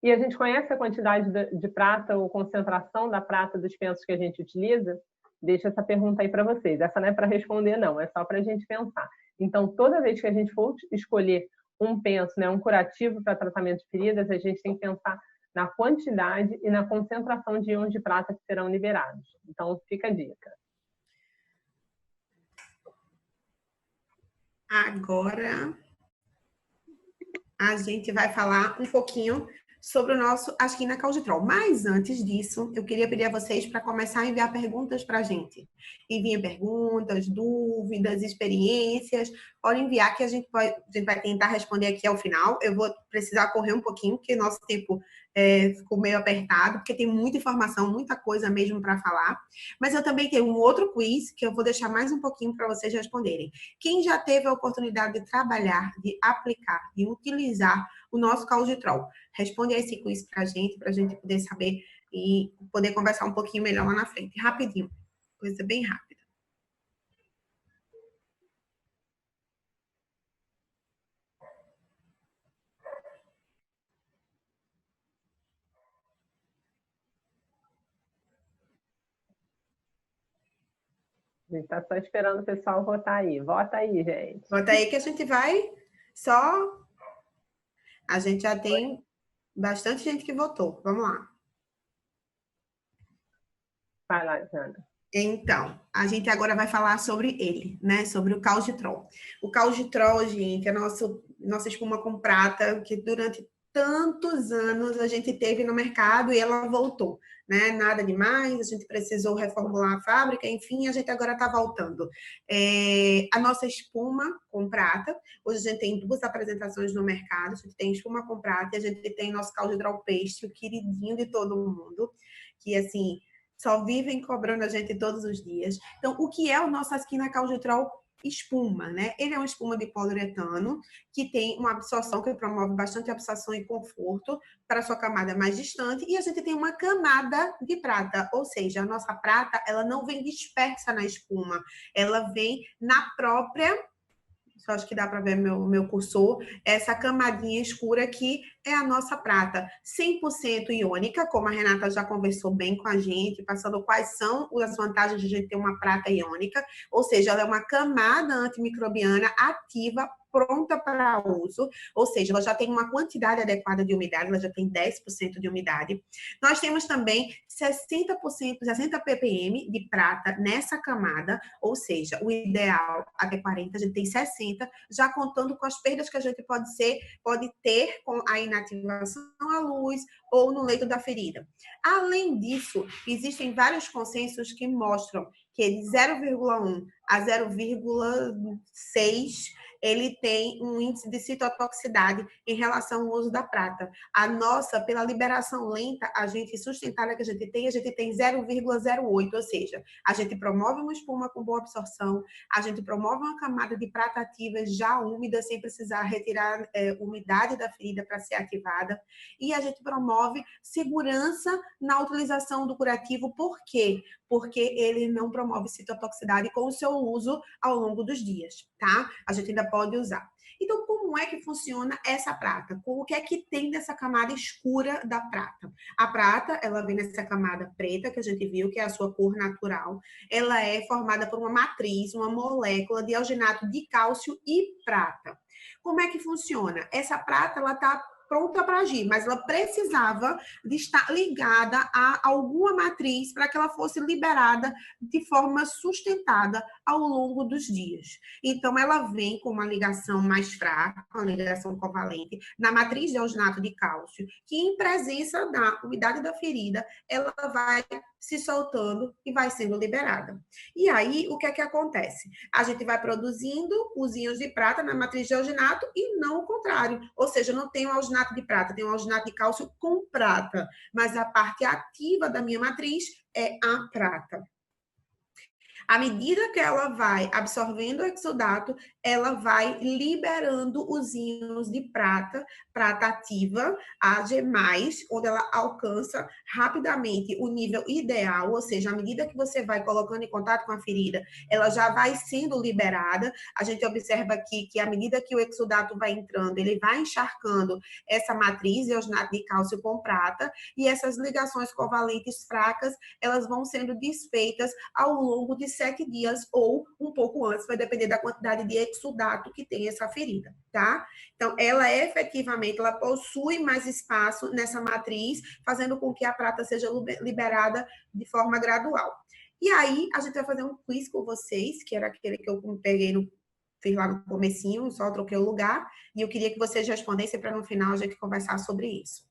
E a gente conhece a quantidade de prata ou concentração da prata dos pensos que a gente utiliza? Deixa essa pergunta aí para vocês. Essa não é para responder, não. É só para a gente pensar. Então, toda vez que a gente for escolher um penso, né, um curativo para tratamento de feridas, a gente tem que pensar na quantidade e na concentração de íons de prata que serão liberados. Então, fica a dica. Agora, a gente vai falar um pouquinho sobre o nosso Askina Calditrol. Mas antes disso, eu queria pedir a vocês para começar a enviar perguntas para a gente. Enviem perguntas, dúvidas, experiências. Pode enviar que a gente vai tentar responder aqui ao final. Eu vou precisar correr um pouquinho, porque nosso tempo ficou meio apertado, porque tem muita informação, muita coisa mesmo para falar. Mas eu também tenho um outro quiz que eu vou deixar mais um pouquinho para vocês responderem. Quem já teve a oportunidade de trabalhar, de aplicar, de utilizar o nosso Calditrol? Responde a esse quiz para a gente poder saber e poder conversar um pouquinho melhor lá na frente. Rapidinho, coisa bem rápida. A gente está só esperando o pessoal votar aí. Vota aí, gente. Vota aí que a gente vai só... A gente já tem bastante gente que votou. Vamos lá. Vai lá, Jana. Então, a gente agora vai falar sobre ele, né? Sobre o Calditrol. O Calditrol, gente, é nossa espuma com prata, que durante tantos anos a gente teve no mercado e ela voltou, né? Nada demais, a gente precisou reformular a fábrica, enfim, a gente agora está voltando. A nossa espuma com prata, hoje a gente tem 2 apresentações no mercado, a gente tem espuma com prata e a gente tem nosso Calditrol Paste, o queridinho de todo mundo, que assim, só vivem cobrando a gente todos os dias. Então, o que é o nosso Askina Calditrol espuma, né? Ele é uma espuma de poliuretano que tem uma absorção que promove bastante absorção e conforto para a sua camada mais distante e a gente tem uma camada de prata, ou seja, a nossa prata, ela não vem dispersa na espuma, ela vem na própria, só acho que dá para ver meu cursor, essa camadinha escura aqui é a nossa prata, 100% iônica, como a Renata já conversou bem com a gente, passando quais são as vantagens de a gente ter uma prata iônica, ou seja, ela é uma camada antimicrobiana ativa, pronta para uso, ou seja, ela já tem uma quantidade adequada de umidade, ela já tem 10% de umidade. Nós temos também 60%, 60 ppm de prata nessa camada, ou seja, o ideal até 40, a gente tem 60, já contando com as perdas que a gente pode ter com a inativação à luz ou no leito da ferida. Além disso, existem vários consensos que mostram que de 0,1 a 0,6 ele tem um índice de citotoxicidade em relação ao uso da prata. A nossa, pela liberação lenta, a gente sustentável que a gente tem 0,08, ou seja, a gente promove uma espuma com boa absorção, a gente promove uma camada de prata ativa já úmida, sem precisar retirar umidade da ferida para ser ativada, e a gente promove segurança na utilização do curativo. Por quê? Porque ele não promove citotoxicidade com o seu uso ao longo dos dias, tá? A gente ainda pode usar. Então, como é que funciona essa prata? O que é que tem nessa camada escura da prata? A prata, ela vem nessa camada preta, que a gente viu, que é a sua cor natural. Ela é formada por uma matriz, uma molécula de alginato de cálcio e prata. Como é que funciona? Essa prata, ela está pronta para agir, mas ela precisava de estar ligada a alguma matriz para que ela fosse liberada de forma sustentada ao longo dos dias. Então, ela vem com uma ligação mais fraca, uma ligação covalente, na matriz de alginato de cálcio, que em presença da umidade da ferida, ela vai se soltando e vai sendo liberada. E aí, o que é que acontece? A gente vai produzindo os íons de prata na matriz de alginato e não o contrário. Ou seja, não tem um alginato de prata, tem um alginato de cálcio com prata. Mas a parte ativa da minha matriz é a prata. À medida que ela vai absorvendo o exudato, ela vai liberando os íons de prata, prata ativa, Ag+, onde ela alcança rapidamente o nível ideal, ou seja, à medida que você vai colocando em contato com a ferida, ela já vai sendo liberada. A gente observa aqui que à medida que o exudato vai entrando, ele vai encharcando essa matriz de alginato de cálcio com prata, e essas ligações covalentes fracas, elas vão sendo desfeitas ao longo de 7 dias ou um pouco antes, vai depender da quantidade de exudato que tem essa ferida, tá? Então, ela efetivamente, ela possui mais espaço nessa matriz, fazendo com que a prata seja liberada de forma gradual. E aí, a gente vai fazer um quiz com vocês, que era aquele que eu fiz lá no comecinho, só troquei o lugar, e eu queria que vocês respondessem para no final a gente conversar sobre isso.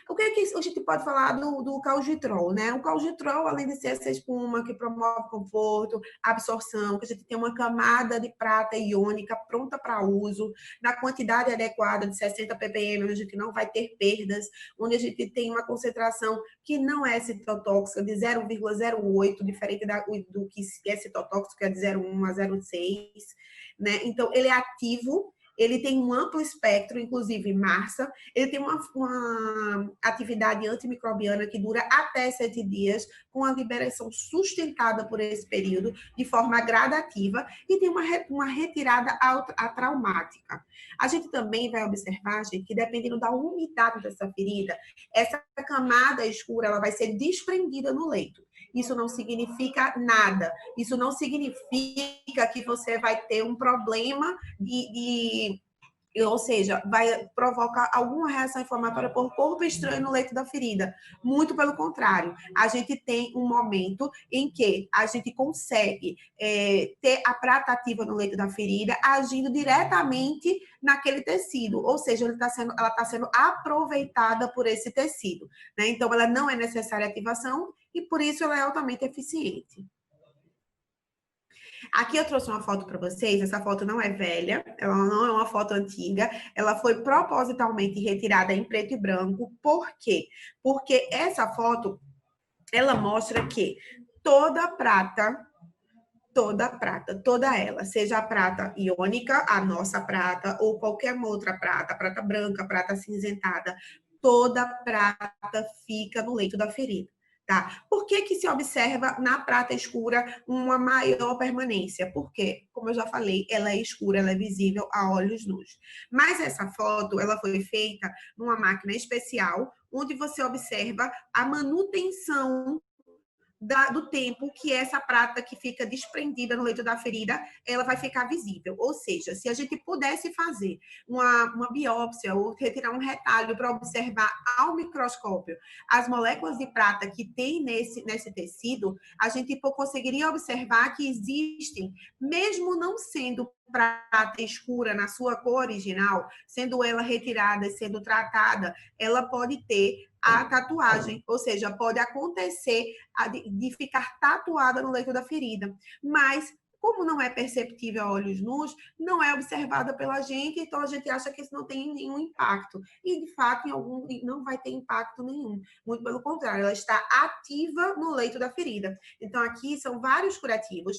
O que é que a gente pode falar do calgitrol, né? O calgitrol, além de ser essa espuma que promove conforto, absorção, que a gente tem uma camada de prata iônica pronta para uso, na quantidade adequada de 60 ppm, onde a gente não vai ter perdas, onde a gente tem uma concentração que não é citotóxica, de 0,08, diferente do que é citotóxico, que é de 0,1 a 0,6, né? Então, ele é ativo, ele tem um amplo espectro, inclusive Marsa, ele tem uma atividade antimicrobiana que dura até 7 dias, com a liberação sustentada por esse período, de forma gradativa, e tem uma retirada atraumática. A gente também vai observar, gente, que dependendo da umidade dessa ferida, essa camada escura ela vai ser desprendida no leito. Isso não significa nada. Isso não significa que você vai ter um problema ou seja, vai provocar alguma reação inflamatória por corpo estranho no leito da ferida. Muito pelo contrário. A gente tem um momento em que a gente consegue ter a prata ativa no leito da ferida, agindo diretamente naquele tecido. Ou seja, ela está sendo aproveitada por esse tecido, né? Então, ela não é necessária ativação e, por isso, ela é altamente eficiente. Aqui eu trouxe uma foto para vocês, essa foto não é velha, ela não é uma foto antiga, ela foi propositalmente retirada em preto e branco. Por quê? Porque essa foto, ela mostra que toda ela, seja a prata iônica, a nossa prata, ou qualquer outra prata, prata branca, prata acinzentada, toda prata fica no leito da ferida. Tá? Por que que se observa na prata escura uma maior permanência? Porque, como eu já falei, ela é escura, ela é visível a olhos nus. Mas essa foto, ela foi feita numa máquina especial, onde você observa a manutenção do tempo que essa prata que fica desprendida no leito da ferida, ela vai ficar visível. Ou seja, se a gente pudesse fazer uma biópsia ou retirar um retalho para observar ao microscópio as moléculas de prata que tem nesse tecido, a gente conseguiria observar que existem, mesmo não sendo prata escura na sua cor original, sendo ela retirada e sendo tratada, ela pode ter a tatuagem, ou seja, pode acontecer de ficar tatuada no leito da ferida, mas como não é perceptível a olhos nus, não é observada pela gente, então a gente acha que isso não tem nenhum impacto. E, de fato, não vai ter impacto nenhum. Muito pelo contrário, ela está ativa no leito da ferida. Então, aqui são vários curativos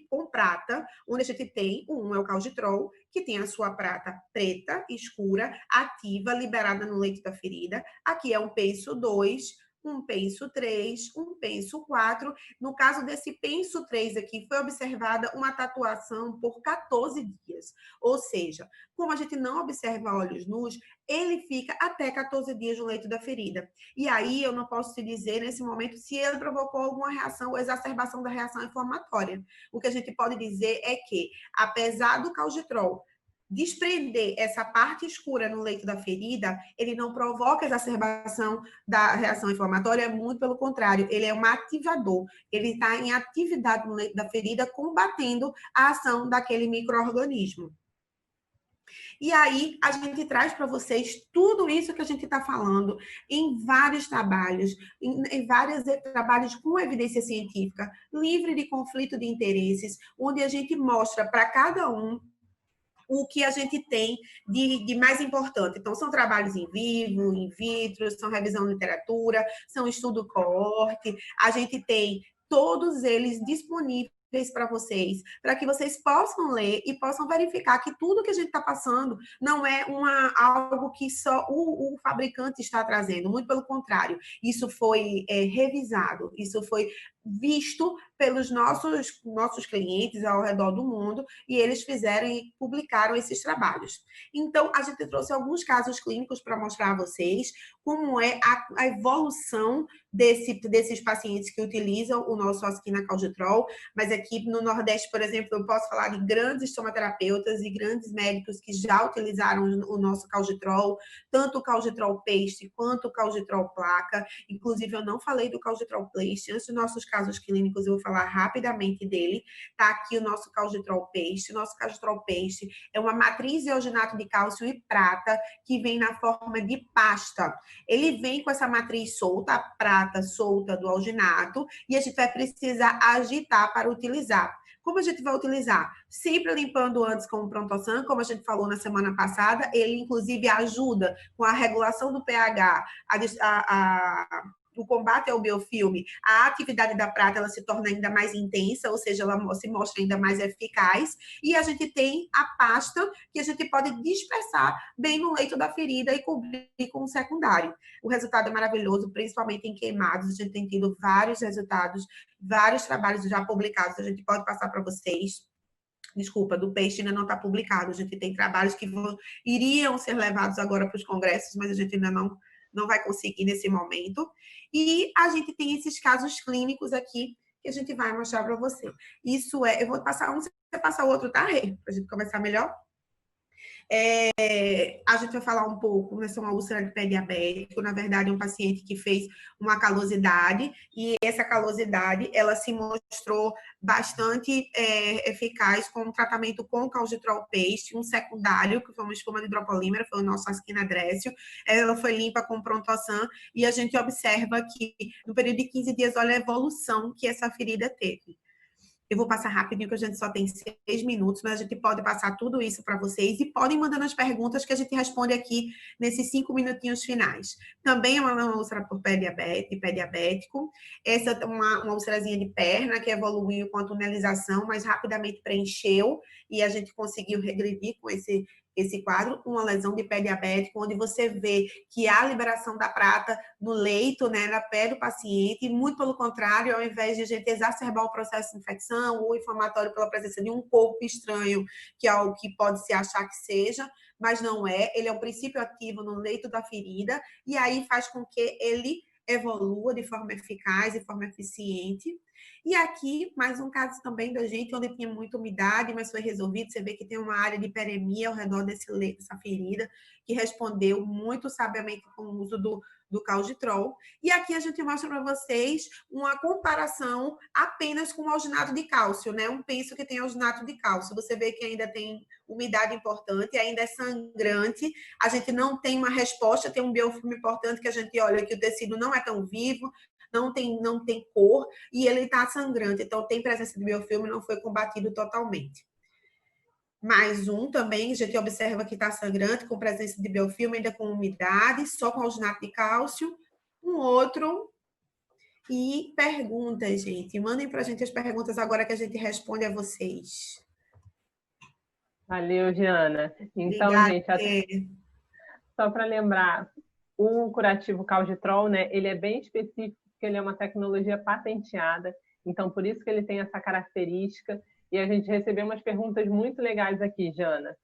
com prata, onde a gente tem, um é o calgitrol, que tem a sua prata preta, escura, ativa, liberada no leito da ferida. Aqui é um penso 2, um penso 3, um penso 4. No caso desse penso 3 aqui, foi observada uma tatuação por 14 dias. Ou seja, como a gente não observa a olhos nus, ele fica até 14 dias no leito da ferida. E aí eu não posso te dizer nesse momento se ele provocou alguma reação ou exacerbação da reação inflamatória. O que a gente pode dizer é que, apesar do calgitrol desprender essa parte escura no leito da ferida, ele não provoca exacerbação da reação inflamatória, muito pelo contrário, ele é um ativador, ele está em atividade no leito da ferida, combatendo a ação daquele micro-organismo. E aí, a gente traz para vocês tudo isso que a gente está falando em vários trabalhos, em vários trabalhos com evidência científica, livre de conflito de interesses, onde a gente mostra para cada um o que a gente tem de mais importante. Então, são trabalhos em vivo, in vitro, são revisão de literatura, são estudo coorte, a gente tem todos eles disponíveis para vocês, para que vocês possam ler e possam verificar que tudo que a gente está passando não é algo que só o fabricante está trazendo, muito pelo contrário, isso foi revisado, isso foi visto pelos nossos clientes ao redor do mundo, e eles fizeram e publicaram esses trabalhos. Então, a gente trouxe alguns casos clínicos para mostrar a vocês como é a evolução desses pacientes que utilizam o nosso Oskina calgitrol, mas aqui no Nordeste, por exemplo, eu posso falar de grandes estomaterapeutas e grandes médicos que já utilizaram o nosso calgitrol, tanto o calgitrol paste quanto o calgitrol placa. Inclusive, eu não falei do calgitrol paste. Antes dos nossos casos clínicos, eu vou falar rapidamente dele. Tá aqui o nosso Calgitrol Paste. O nosso Calgitrol Paste é uma matriz de alginato de cálcio e prata que vem na forma de pasta. Ele vem com essa matriz solta, a prata solta do alginato, e a gente vai precisar agitar para utilizar. Como a gente vai utilizar? Sempre limpando antes com o Prontosan, como a gente falou na semana passada, ele inclusive ajuda com a regulação do pH, o combate ao biofilme, a atividade da prata ela se torna ainda mais intensa, ou seja, ela se mostra ainda mais eficaz, e a gente tem a pasta que a gente pode dispersar bem no leito da ferida e cobrir com o secundário. O resultado é maravilhoso, principalmente em queimados, a gente tem tido vários resultados, vários trabalhos já publicados, a gente pode passar para vocês. Desculpa, do peixe ainda não está publicado, a gente tem trabalhos que iriam ser levados agora para os congressos, mas a gente ainda não vai conseguir nesse momento. E a gente tem esses casos clínicos aqui que a gente vai mostrar para você. Isso eu vou passar um, você passa o outro, tá, Rê? Para a gente conversar melhor. A gente vai falar um pouco, né, uma úlcera de pé diabético, na verdade, um paciente que fez uma calosidade, e essa calosidade, ela se mostrou bastante eficaz com o tratamento com Calgitrol Paste, um secundário, que foi uma espuma de hidropolímero, foi o nosso asquinadrécio, ela foi limpa com Prontosan, e a gente observa que, no período de 15 dias, olha a evolução que essa ferida teve. Eu vou passar rapidinho, que a gente só tem 6 minutos, mas a gente pode passar tudo isso para vocês e podem mandando as perguntas que a gente responde aqui nesses 5 minutinhos finais. Também é uma úlcera por pé diabético. Essa é uma úlcerazinha de perna que evoluiu com a tunelização, mas rapidamente preencheu e a gente conseguiu regredir com esse quadro, uma lesão de pé diabético, onde você vê que há liberação da prata no leito, né, na pele do paciente, e muito pelo contrário, ao invés de a gente exacerbar o processo de infecção ou inflamatório pela presença de um corpo estranho, que é algo que pode se achar que seja, mas não é, ele é um princípio ativo no leito da ferida, e aí faz com que ele evolua de forma eficaz, de forma eficiente. E aqui, mais um caso também da gente, onde tinha muita umidade, mas foi resolvido. Você vê que tem uma área de hiperemia ao redor desse leito, dessa ferida, que respondeu muito sabiamente com o uso do Calgitrol. E aqui a gente mostra para vocês uma comparação apenas com o alginato de cálcio, né? Um penso que tem alginato de cálcio. Você vê que ainda tem umidade importante, ainda é sangrante, a gente não tem uma resposta, tem um biofilme importante que a gente olha que o tecido não é tão vivo, não tem cor e ele está sangrante, então tem presença de biofilme, não foi combatido totalmente. Mais um também, a gente observa que está sangrante, com presença de biofilme, ainda com umidade, só com alginato de cálcio. Um outro. E perguntas, gente. Mandem para a gente as perguntas agora que a gente responde a vocês. Valeu, Giana. Então, obrigada, gente, só para lembrar, o curativo Calgitrol, né, ele é bem específico, porque ele é uma tecnologia patenteada, então por isso que ele tem essa característica, e a gente recebeu umas perguntas muito legais aqui, Jana,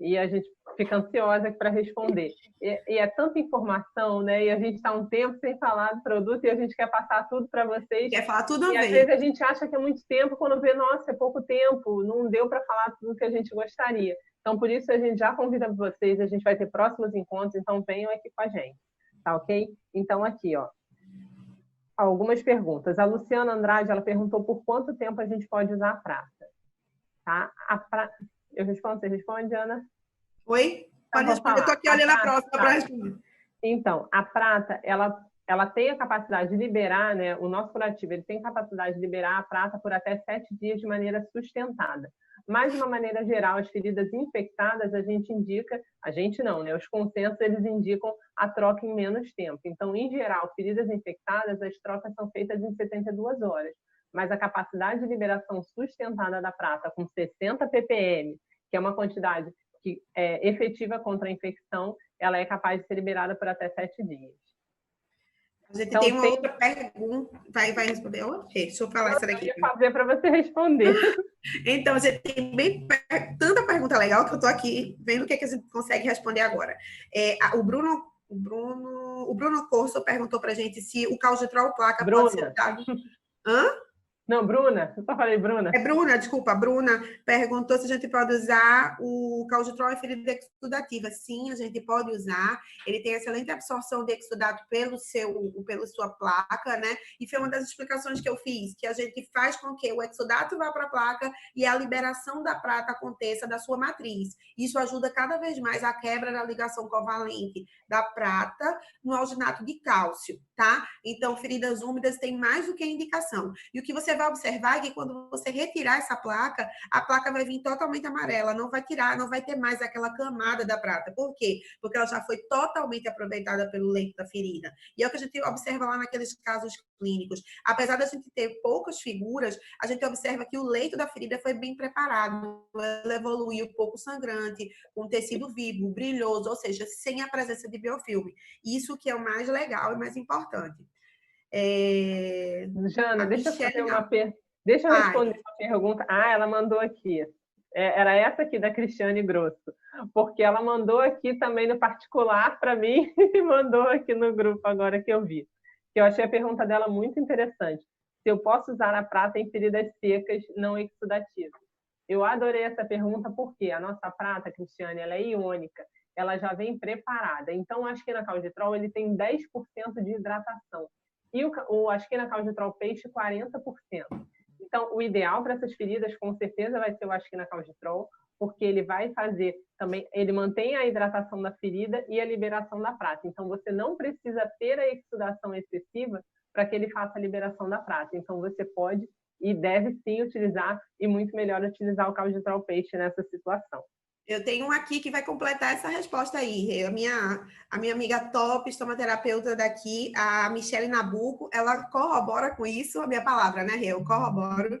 e a gente fica ansiosa para responder. E é tanta informação, né, e a gente está um tempo sem falar do produto, e a gente quer passar tudo para vocês. Quer falar tudo e às vezes a gente acha que é muito tempo, quando vê, nossa, é pouco tempo, não deu para falar tudo que a gente gostaria. Então, por isso, a gente já convida vocês, a gente vai ter próximos encontros, então venham aqui com a gente, tá ok? Então, aqui, ó, algumas perguntas. A Luciana Andrade, ela perguntou por quanto tempo a gente pode usar a prata, tá? Eu respondo, você responde, Ana? Oi? Pode responder, eu estou aqui olhando a próxima para responder. Então, a prata, ela tem a capacidade de liberar, né? O nosso curativo, ele tem capacidade de liberar a prata por até 7 dias de maneira sustentada. Mas, de uma maneira geral, as feridas infectadas, a gente não, né? Os consensos, eles indicam a troca em menos tempo. Então, em geral, feridas infectadas, as trocas são feitas em 72 horas. Mas a capacidade de liberação sustentada da prata com 60 ppm, que é uma quantidade que é efetiva contra a infecção, ela é capaz de ser liberada por até 7 dias. A gente tem uma outra pergunta. Vai responder? Deixa eu falar isso daqui. Eu ia fazer para você responder. Então, você tem tanta pergunta legal que eu estou aqui vendo o que a gente consegue responder agora. O Bruno Corso perguntou para a gente se o Calgitrol placa pode ser dado... Hã? Não, Bruna, eu só falei Bruna. É Bruna, desculpa, a Bruna perguntou se a gente pode usar o calditrol em ferida exudativa. Sim, a gente pode usar. Ele tem excelente absorção de exudato pela sua placa, né? E foi uma das explicações que eu fiz, que a gente faz com que o exudato vá para a placa e a liberação da prata aconteça da sua matriz. Isso ajuda cada vez mais a quebra da ligação covalente da prata no alginato de cálcio, tá? Então, feridas úmidas têm mais do que indicação. E o que você vai observar é que quando você retirar essa placa, a placa vai vir totalmente amarela, não vai ter mais aquela camada da prata. Por quê? Porque ela já foi totalmente aproveitada pelo leito da ferida. E é o que a gente observa lá naqueles casos clínicos. Apesar da gente ter poucas figuras, a gente observa que o leito da ferida foi bem preparado, ela evoluiu pouco sangrante, com tecido vivo, brilhoso, ou seja, sem a presença de biofilme. Isso que é o mais legal e mais importante. Jana, deixa eu responder uma pergunta. Ela mandou aqui. Era essa aqui da Cristiane Grosso, porque ela mandou aqui também no particular para mim e mandou aqui no grupo agora que eu vi. Que eu achei a pergunta dela muito interessante. Se eu posso usar a prata em feridas secas não exudativas? Eu adorei essa pergunta porque a nossa prata, Cristiane, ela é iônica, ela já vem preparada. Então, o Askina Calditrol ele tem 10% de hidratação. E o Askina Calditrol peixe, 40%. Então, o ideal para essas feridas, com certeza, vai ser o Askina Calditrol, porque ele vai fazer também, ele mantém a hidratação da ferida e a liberação da prata. Então, você não precisa ter a exudação excessiva para que ele faça a liberação da prata. Então, você pode e deve sim utilizar, e muito melhor utilizar o Calditrol peixe nessa situação. Eu tenho um aqui que vai completar essa resposta aí. A minha amiga top, estomaterapeuta daqui, a Michele Nabuco, ela corrobora com isso, a minha palavra, né, Rê? Eu corroboro.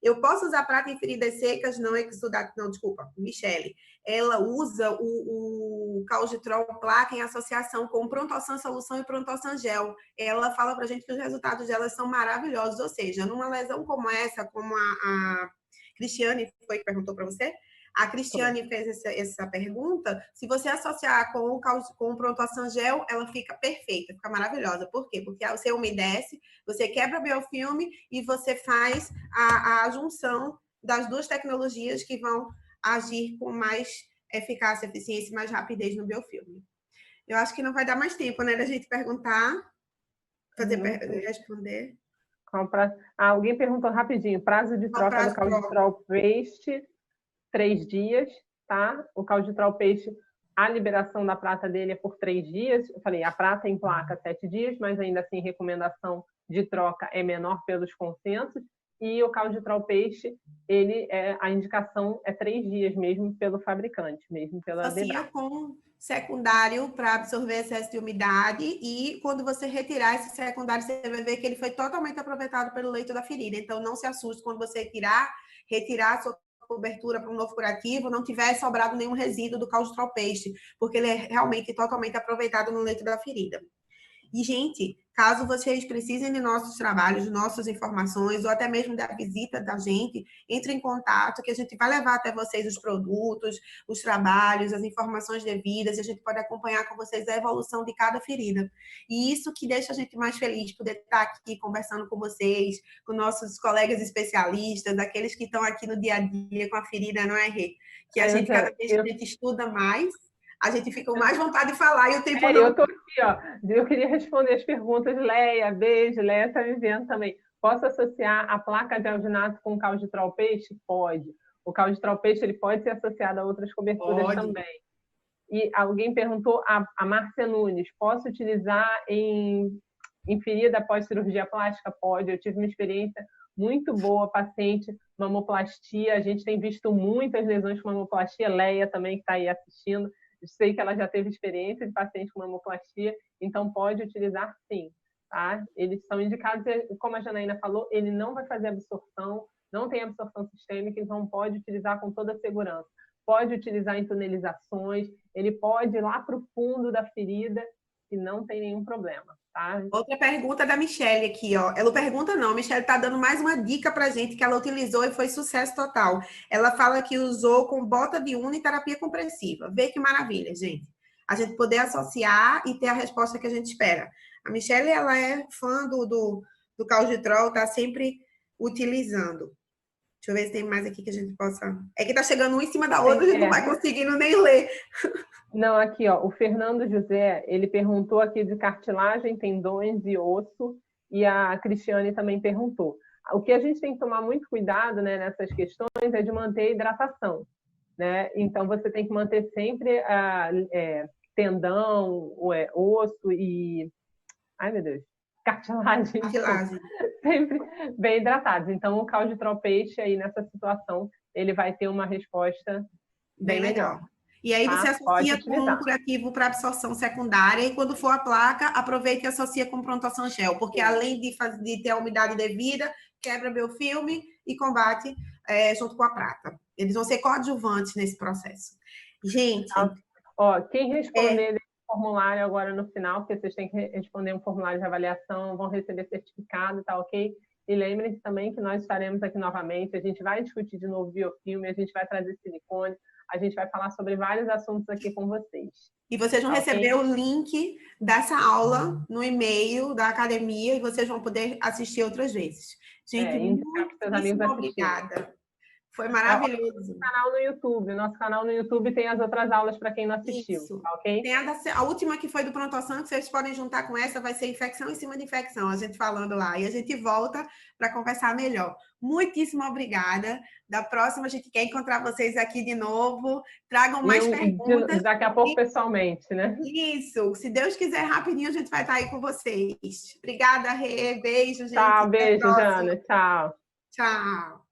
Eu posso usar prata em feridas secas, não exudato, não, desculpa, Michele. Ela usa o Calditrol placa em associação com Prontosan solução e Prontosan gel. Ela fala pra gente que os resultados delas são maravilhosos, ou seja, numa lesão como essa, como a Cristiane foi que perguntou para você, a Cristiane fez essa pergunta. Se você associar com o Prontosan gel, ela fica perfeita, fica maravilhosa. Por quê? Porque você umedece, você quebra o biofilme e você faz a junção das duas tecnologias que vão agir com mais eficácia, eficiência e mais rapidez no biofilme. Eu acho que não vai dar mais tempo, né, da gente perguntar, responder. Alguém perguntou rapidinho, prazo de troca do Calditrol peixe, 3 dias, tá? O Calditrol peixe, a liberação da prata dele é por 3 dias. Eu falei, a prata em placa 7 dias, mas ainda assim recomendação de troca é menor pelos consensos. E o Calditrol peixe, a indicação é 3 dias mesmo pelo fabricante, mesmo pela Associa com secundário para absorver excesso de umidade e quando você retirar esse secundário, você vai ver que ele foi totalmente aproveitado pelo leito da ferida. Então, não se assuste quando você retirar a sua cobertura para um novo curativo, não tiver sobrado nenhum resíduo do Calditrol peixe, porque ele é realmente totalmente aproveitado no leito da ferida. E, gente, caso vocês precisem de nossos trabalhos, de nossas informações, ou até mesmo da visita da gente, entre em contato, que a gente vai levar até vocês os produtos, os trabalhos, as informações devidas, e a gente pode acompanhar com vocês a evolução de cada ferida. E isso que deixa a gente mais feliz, poder estar aqui conversando com vocês, com nossos colegas especialistas, aqueles que estão aqui no dia a dia com a ferida, não é, Rê? Que a gente, cada vez que a gente estuda mais, a gente fica com mais vontade de falar e o tempo não... Eu tô aqui, ó. Eu queria responder as perguntas. Leia, beijo. Leia está me vendo também. Posso associar a placa de alginato com o Calditrol peixe? Pode. O Calditrol peixe ele pode ser associado a outras coberturas também. E alguém perguntou, a Márcia Nunes, posso utilizar em ferida após cirurgia plástica? Pode. Eu tive uma experiência muito boa, paciente, mamoplastia. A gente tem visto muitas lesões com mamoplastia. Leia também, que está aí assistindo. Sei que ela já teve experiência de paciente com mamoplastia, então pode utilizar sim, tá? Eles são indicados, como a Janaína falou, ele não vai fazer absorção, não tem absorção sistêmica, então pode utilizar com toda a segurança. Pode utilizar em tunelizações, ele pode ir lá para o fundo da ferida e não tem nenhum problema, tá? Outra pergunta da Michele aqui, ó. Ela pergunta não, a Michele está dando mais uma dica pra gente que ela utilizou e foi sucesso total. Ela fala que usou com bota de una e terapia compressiva. Vê que maravilha, gente. A gente poder associar e ter a resposta que a gente espera. A Michele, ela é fã do do Calditrol está sempre utilizando. Deixa eu ver se tem mais aqui que a gente possa... É que tá chegando um em cima da outra, a gente não vai conseguindo nem ler. Não, aqui, ó, o Fernando José, ele perguntou aqui de cartilagem, tendões e osso, e a Cristiane também perguntou. O que a gente tem que tomar muito cuidado, né, nessas questões é de manter a hidratação, né? Então, você tem que manter sempre tendão, osso e... Ai, meu Deus! Cartilagem. Sempre bem hidratados. Então, o Calditrol Peixe aí nessa situação, ele vai ter uma resposta bem melhor. E aí você associa com um curativo para absorção secundária e quando for a placa, aproveita e associa com Prontoação Gel, porque além de ter a umidade devida, quebra biofilme e combate junto com a prata. Eles vão ser coadjuvantes nesse processo. Gente... Ó, quem responder formulário agora no final, porque vocês têm que responder um formulário de avaliação, vão receber certificado, tá ok? E lembrem-se também que nós estaremos aqui novamente, a gente vai discutir de novo biofilme, a gente vai trazer silicone, a gente vai falar sobre vários assuntos aqui com vocês. E vocês vão receber o link dessa aula no e-mail da academia e vocês vão poder assistir outras vezes. Gente, muito obrigada. Foi maravilhoso. Nosso canal no YouTube. Nosso canal no YouTube tem as outras aulas para quem não assistiu. Isso. Tá, ok? Tem a última que foi do Prontoação, que vocês podem juntar com essa, vai ser infecção em cima de infecção, a gente falando lá. E a gente volta para conversar melhor. Muitíssimo obrigada. Da próxima, a gente quer encontrar vocês aqui de novo. Tragam mais perguntas. Daqui a pouco, pessoalmente, né? Isso. Se Deus quiser, rapidinho, a gente vai estar aí com vocês. Obrigada, Rê. Beijo, gente. Tchau, beijo, Jana. Tchau. Tchau.